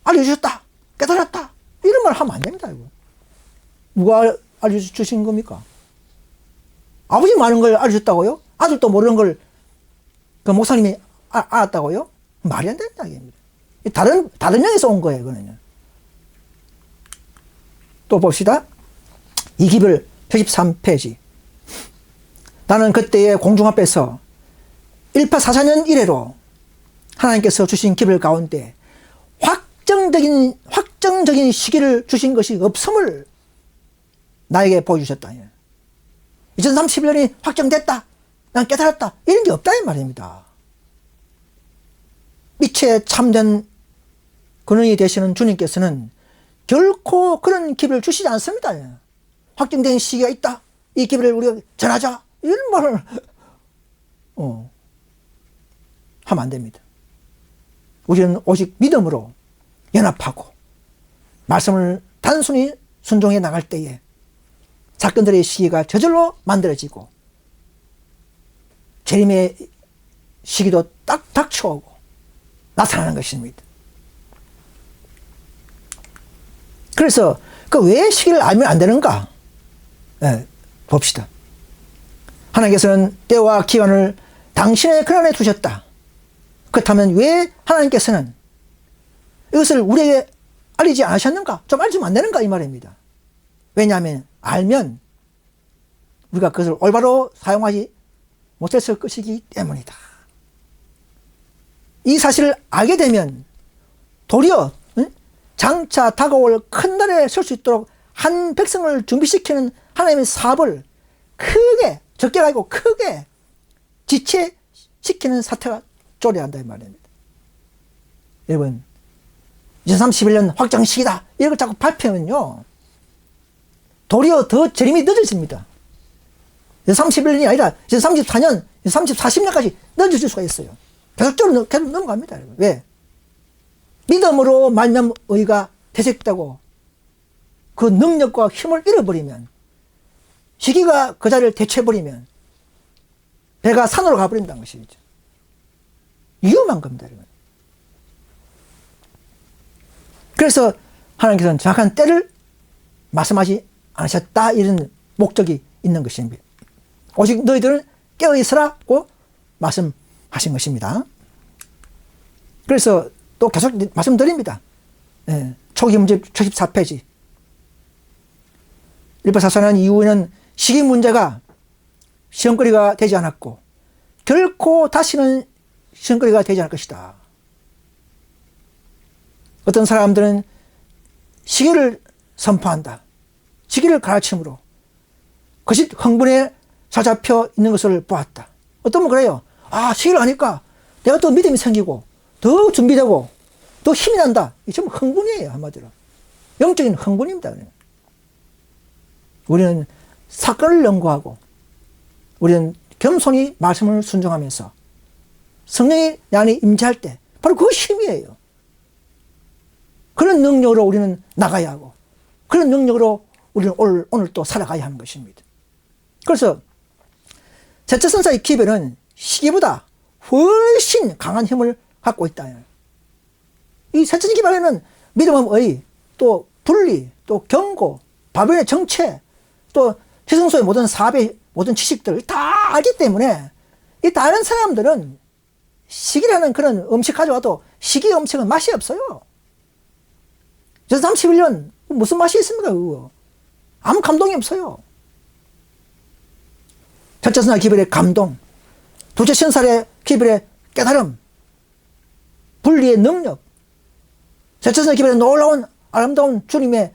알려주셨다, 깨달았다 이런 말 하면 안 됩니다. 이거. 누가 알려주신 겁니까? 아버지 많은 걸 알려줬다고요? 아들도 모르는 걸 그 목사님이 알았다고요? 말이 안 된다 이겁니다. 다른 영에서 온 거예요. 그거는요. 또 봅시다. 2기별 113페이지. 나는 그때의 공중 앞에서 1844년 이래로 하나님께서 주신 기별 가운데 확정적인 시기를 주신 것이 없음을 나에게 보여주셨다. 2031년이 확정됐다. 난 깨달았다. 이런 게 없다 이 말입니다. 빛의 참된 근원이 되시는 주님께서는 결코 그런 기별을 주시지 않습니다. 확정된 시기가 있다. 이 기별을 우리가 전하자. 이런 말을 하면 안 됩니다. 우리는 오직 믿음으로 연합하고 말씀을 단순히 순종해 나갈 때에 사건들의 시기가 저절로 만들어지고 재림의 시기도 딱 닥쳐오고 나타나는 것입니다. 그래서 그 왜 시기를 알면 안 되는가? 네, 봅시다. 하나님께서는 때와 기간을 당신의 근원에 두셨다. 그렇다면 왜 하나님께서는 이것을 우리에게 알리지 않으셨는가? 좀 알려주면 안 되는가? 이 말입니다. 왜냐하면 알면 우리가 그것을 올바로 사용하지 못했을 것이기 때문이다. 이 사실을 알게 되면 도리어 장차 다가올 큰 날에 설 수 있도록 한 백성을 준비시키는 하나님의 사업을 크게 적게 아니고 크게 지체시키는 사태가 초래한다 이 말입니다. 여러분 2031년 확정 시기다 이런 걸 자꾸 발표하면요 도리어 더 재림이 늦어집니다. 31년이 아니라 34년, 40년까지 늦어질 수가 있어요. 계속적으로 계속 넘어갑니다. 왜? 믿음으로 말미암아 의가 퇴색되고 그 능력과 힘을 잃어버리면 시기가 그 자리를 대체해버리면 배가 산으로 가버린다는 것이죠. 위험한 겁니다. 여러분. 그래서 하나님께서는 정확한 때를 말씀하지 않으셨다 이런 목적이 있는 것입니다. 오직 너희들은 깨어있으라고 말씀하신 것입니다. 그래서 또 계속 말씀드립니다. 예, 초기 문제 74페이지. 일파사산한 이후에는 시기 문제가 시험거리가 되지 않았고 결코 다시는 시험거리가 되지 않을 것이다. 어떤 사람들은 시기를 선포한다. 시기를 가르침으로 그것이 흥분에 사잡혀 있는 것을 보았다. 어떤 분 그래요. 아, 시기를 하니까 내가 또 믿음이 생기고 더 준비되고 더 힘이 난다. 이게 전부 흥분이에요. 한마디로. 영적인 흥분입니다. 우리는 사건을 연구하고 우리는 겸손히 말씀을 순종하면서 성령이 내 안에 임재할 때 바로 그 힘이에요. 그런 능력으로 우리는 나가야 하고 그런 능력으로 우리는 오늘 또 살아가야 하는 것입니다. 그래서 셋째 선사의 기별은 시기보다 훨씬 강한 힘을 갖고 있다. 이 셋째 기별에는 믿음의 또 분리, 또 경고, 바벨론의 정체, 또 희성소의 모든 사배, 모든 지식들을 다 알기 때문에 이 다른 사람들은 시기라는 그런 음식 가져와도 시기 음식은 맛이 없어요. 저 31년 무슨 맛이 있습니까? 그거 아무 감동이 없어요. 첫째 선사 기별의 감동, 둘째 신살의 기별의 깨달음, 분리의 능력, 셋째 선사 기별의 놀라운 아름다운 주님의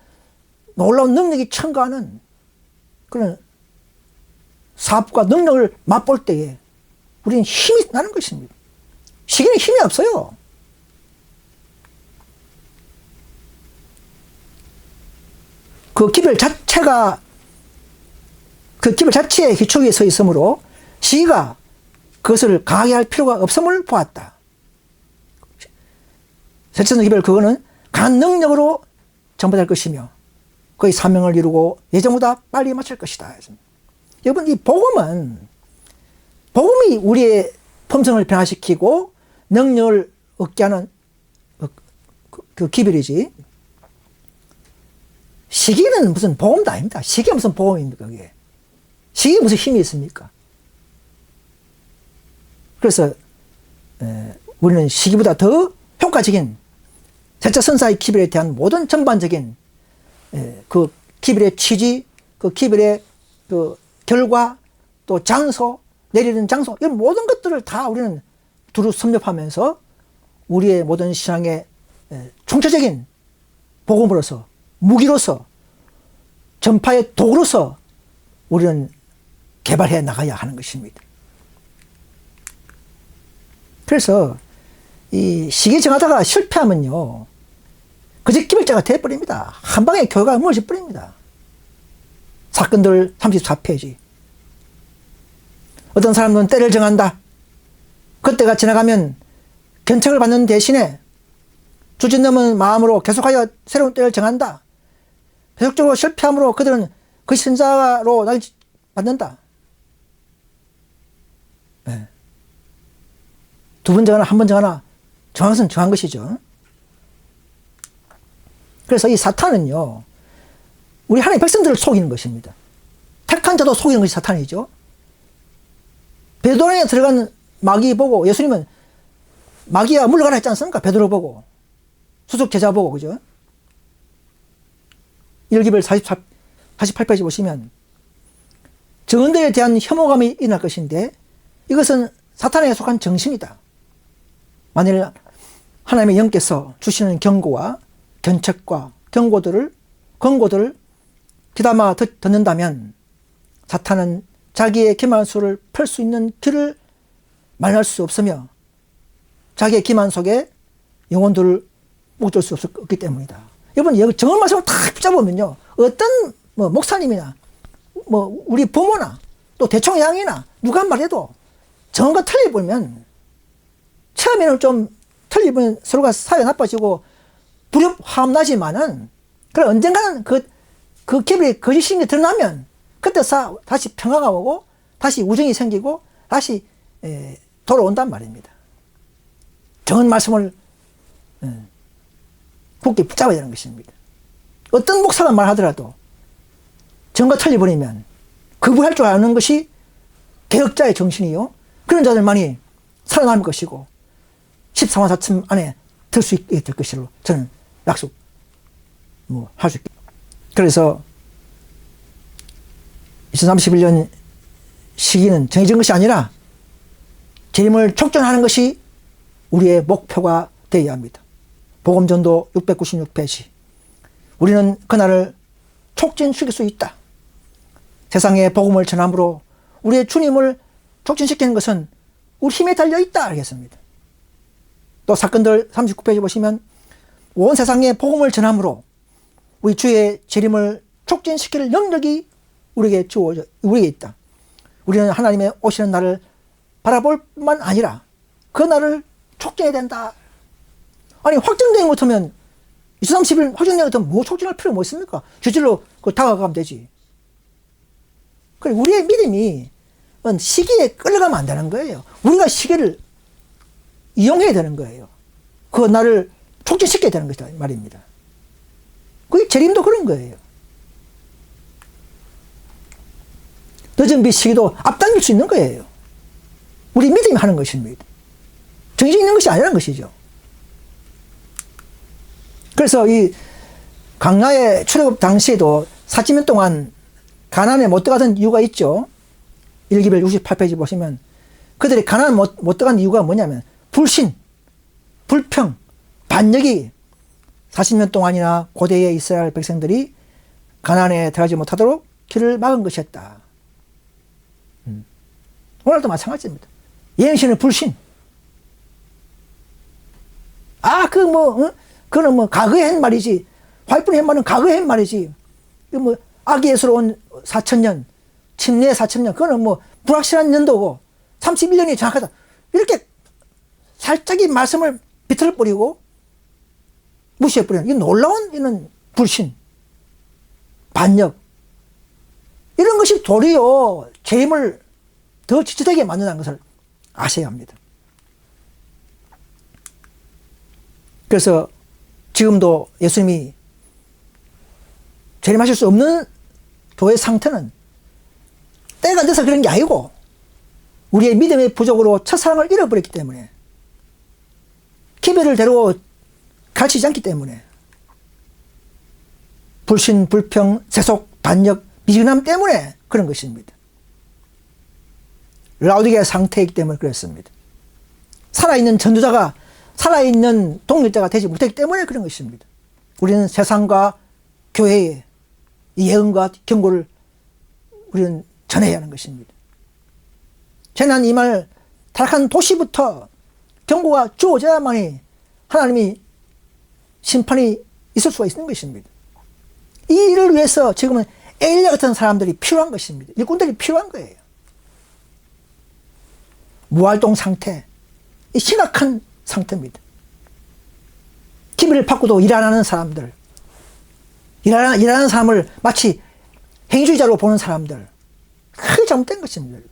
놀라운 능력이 첨가하는 그런 사업과 능력을 맛볼 때에 우리는 힘이 나는 것입니다. 시기는 힘이 없어요. 그 기별 자체가 그 기별 자체의 기초 위에 서 있으므로 시기가 그것을 강하게 할 필요가 없음을 보았다. 셋째 선사 기별 그거는 강한 능력으로 전부될 것이며 그의 사명을 이루고 예정보다 빨리 마칠 것이다. 여러분, 이 복음이 우리의 품성을 변화시키고 능력을 얻게 하는 그 기별이지. 시기는 무슨 복음도 아닙니다. 시기가 무슨 복음입니까, 그게? 시기에 무슨 힘이 있습니까? 그래서 우리는 시기보다 더 효과적인 셋째 선사의 기별에 대한 모든 전반적인 그 기별의 취지, 그 기별의 그 결과, 또 장소, 내리는 장소, 이런 모든 것들을 다 우리는 두루 섭렵하면서 우리의 모든 신앙의 총체적인 복음으로서, 무기로서, 전파의 도구로서 우리는 개발해 나가야 하는 것입니다. 그래서 이 시기 정하다가 실패하면요, 그저 기별자가 되어버립니다. 한 방에 교회가 무너져 버립니다. 사건들 34페이지. 어떤 사람은 때를 정한다. 그때가 지나가면 견책을 받는 대신에 주진넘은 마음으로 계속하여 새로운 때를 정한다. 계속적으로 실패함으로 그들은 그 신자로 받는다. 네. 두 번 정하나 한 번 정하나 정한 것은 정한 것이죠. 그래서 이 사탄은요, 우리 하나님의 백성들을 속이는 것입니다. 택한 자도 속이는 것이 사탄이죠. 베드로 안에 들어간 마귀 보고 예수님은 마귀야 물러가라 했지 않습니까? 베드로 보고 수석 제자 보고, 그죠? 1기별 48페이지 보시면 정언들에 대한 혐오감이 일어날 것인데 이것은 사탄에 속한 정신이다. 만일 하나님의 영께서 주시는 경고와 견책과 권고들을 귀담아 듣는다면 사탄은 자기의 기만소를 펼 수 있는 길을 마련할 수 없으며 자기의 기만 속에 영혼들을 묵줄 수 없기 때문이다. 여러분, 여기 정언 말씀을 딱 붙잡으면요, 어떤 목사님이나 우리 부모나 또 대총양이나 누가 말해도 정언과 틀려보면 처음에는 좀 틀리면 서로가 사이가 나빠지고 불협 화음 나지만은 그래 언젠가는 그 기별이 거짓인 게 드러나면 그때 다시 평화가 오고 다시 우정이 생기고 다시 돌아온단 말입니다. 정언 말씀을 굳게 붙잡아야 되는 것입니다. 어떤 목사가 말하더라도 정언과 틀려버리면 거부할 줄 아는 것이 개혁자의 정신이요. 그런 자들만이 살아남을 것이고 14만 4천 안에 들 수 있게 될 것으로 저는 약속 할 수 있게. 그래서 2031년 시기는 정해진 것이 아니라 재림을 촉진하는 것이 우리의 목표가 되어야 합니다. 복음전도 696페이지. 우리는 그날을 촉진시킬 수 있다. 세상에 복음을 전함으로 우리의 주님을 촉진시키는 것은 우리 힘에 달려있다 알겠습니다. 또 사건들 39페이지 보시면 온 세상에 복음을 전함으로 우리 주의 재림을 촉진시킬 능력이 우리에게 있다. 우리는 하나님의 오시는 날을 바라볼 뿐만 아니라 그 날을 촉진해야 된다. 아니 확정된 것 같으면 2030일 확정된 것 같으면 뭐 촉진할 필요 뭐 있습니까? 주질로 다가가면 되지. 그래 우리의 믿음이 시기에 끌려가면 안 되는 거예요. 우리가 시기를 이용해야 되는 거예요. 그 날을 촉진시켜야 되는 것이다 말입니다. 그게 재림도 그런 거예요. 늦은 빛 시기도 앞당길 수 있는 거예요. 우리 믿음이 하는 것입니다. 정신 있는 것이 아니라는 것이죠. 그래서 이 강야의 출애굽 당시에도 40년 동안 가나안에 못 들어가던 이유가 있죠. 1기별 68페이지 보시면 그들이 가나안 못 들어간 이유가 뭐냐면 불신, 불평, 반역이 40년 동안이나 고대의 이스라엘 백성들이 가나안에 들어가지 못하도록 길을 막은 것이었다. 오늘도 마찬가지입니다. 예행신은 불신. 그거는 과거에 한 말이지. 화이프는 한 말은 과거에 한 말이지. 악의에서로 온 4,000년, 침례 4,000년, 그거는 불확실한 연도고 31년이 정확하다. 이렇게 살짝의 말씀을 비틀어 버리고 무시해 버리는 이 놀라운 이는 불신, 반역 이런 것이 도리어 재림을 더 지체되게 만든다는 것을 아셔야 합니다. 그래서 지금도 예수님이 재림하실 수 없는 교회 상태는 때가 안 돼서 그런 게 아니고 우리의 믿음의 부족으로 첫사랑을 잃어버렸기 때문에 기별을 대로 가르치지 않기 때문에 불신, 불평, 세속, 반역, 미진함 때문에 그런 것입니다. 라오디게아 상태이기 때문에 그렇습니다. 살아있는 전도자가 살아있는 동력자가 되지 못했기 때문에 그런 것입니다. 우리는 세상과 교회의 예언과 경고를 우리는 전해야 하는 것입니다. 재난 이말 타락한 도시부터 경고가 주어져야만이 하나님이 심판이 있을 수가 있는 것입니다. 이 일을 위해서 지금은 엘리야 같은 사람들이 필요한 것입니다. 일꾼들이 필요한 거예요. 무활동 상태, 이 심각한 상태입니다. 기별을 받고도 일 안 하는 사람들, 일하는 사람을 마치 행위주의자로 보는 사람들, 크게 잘못된 것입니다.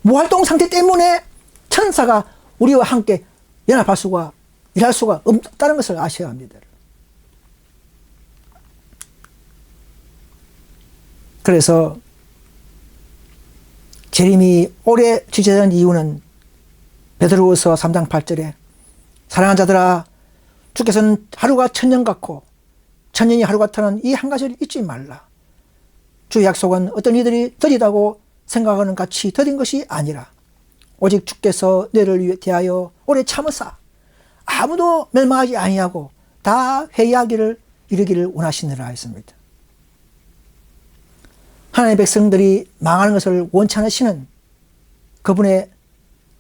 무활동 상태 때문에 천사가 우리와 함께 연합할 수가, 일할 수가 없다는 것을 아셔야 합니다. 그래서 재림이 오래 지체된 이유는 베드로후서 3장 8절에 사랑하는 자들아 주께서는 하루가 천년 같고 천년이 하루 같다는 이 한 가지를 잊지 말라. 주의 약속은 어떤 이들이 더디다고 생각하는 같이 더딘 것이 아니라 오직 주께서 너희를 대하여 오래 참으사 아무도 멸망하지 아니하고 다 회개하기를 이르기를 원하시느라 했습니다. 하나님의 백성들이 망하는 것을 원치 않으시는 그분의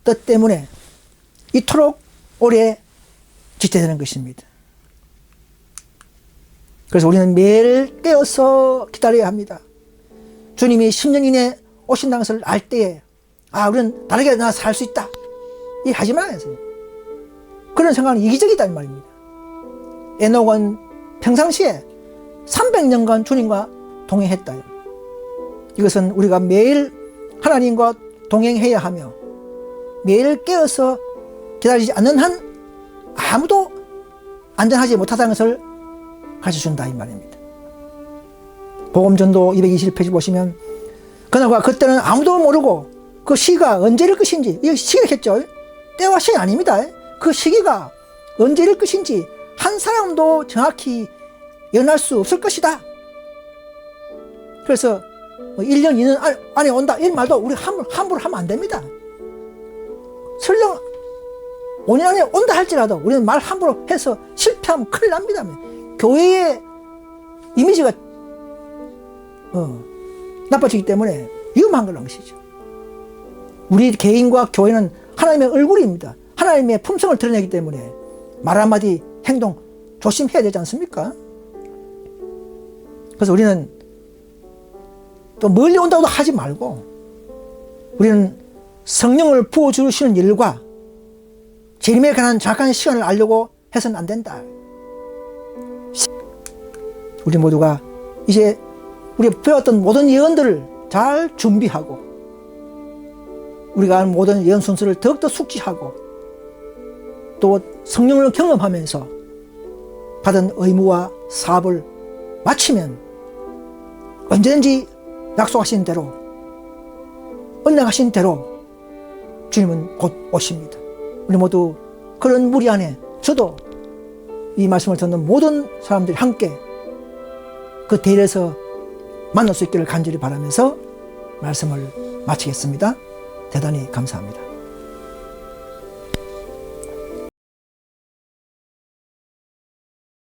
뜻 때문에 이토록 오래 지체되는 것입니다. 그래서 우리는 매일 깨어서 기다려야 합니다. 주님이 10년 이내에 오신다는 것을 알 때에 우리는 다르게 나 살 수 있다. 이 하지 말아야 해요. 그런 생각은 이기적이다 이 말입니다. 에녹은 평상시에 300년간 주님과 동행했다. 이것은 우리가 매일 하나님과 동행해야 하며 매일 깨어서 기다리지 않는 한 아무도 안전하지 못하다는 것을 가르쳐준다 이 말입니다. 복음전도 220페이지 보시면 그나마 그때는 아무도 모르고 그 시기가 언제일 것인지, 이게 시기겠죠. 때와 시기 아닙니다. 그 시기가 언제일 것인지 한 사람도 정확히 예언할 수 없을 것이다. 그래서 1년, 2년 안에 온다 이런 말도 우리 함부로 하면 안 됩니다. 설령 5년 안에 온다 할지라도 우리는 말 함부로 해서 실패하면 큰일 납니다. 교회의 이미지가 나빠지기 때문에 위험한 거라는 것이죠. 우리 개인과 교회는 하나님의 얼굴입니다. 하나님의 품성을 드러내기 때문에 말 한마디 행동 조심해야 되지 않습니까? 그래서 우리는 또 멀리 온다고도 하지 말고 우리는 성령을 부어주시는 일과 재림에 관한 정확한 시간을 알려고 해서는 안 된다. 우리 모두가 이제 우리 배웠던 모든 예언들을 잘 준비하고 우리가 아는 모든 예언 순서를 더욱더 숙지하고 또 성령을 경험하면서 받은 의무와 사업을 마치면 언제든지 약속하신 대로 언약하신 대로 주님은 곧 오십니다. 우리 모두 그런 무리 안에 저도 이 말씀을 듣는 모든 사람들이 함께 그 대일에서 만날 수 있기를 간절히 바라면서 말씀을 마치겠습니다. 대단히 감사합니다.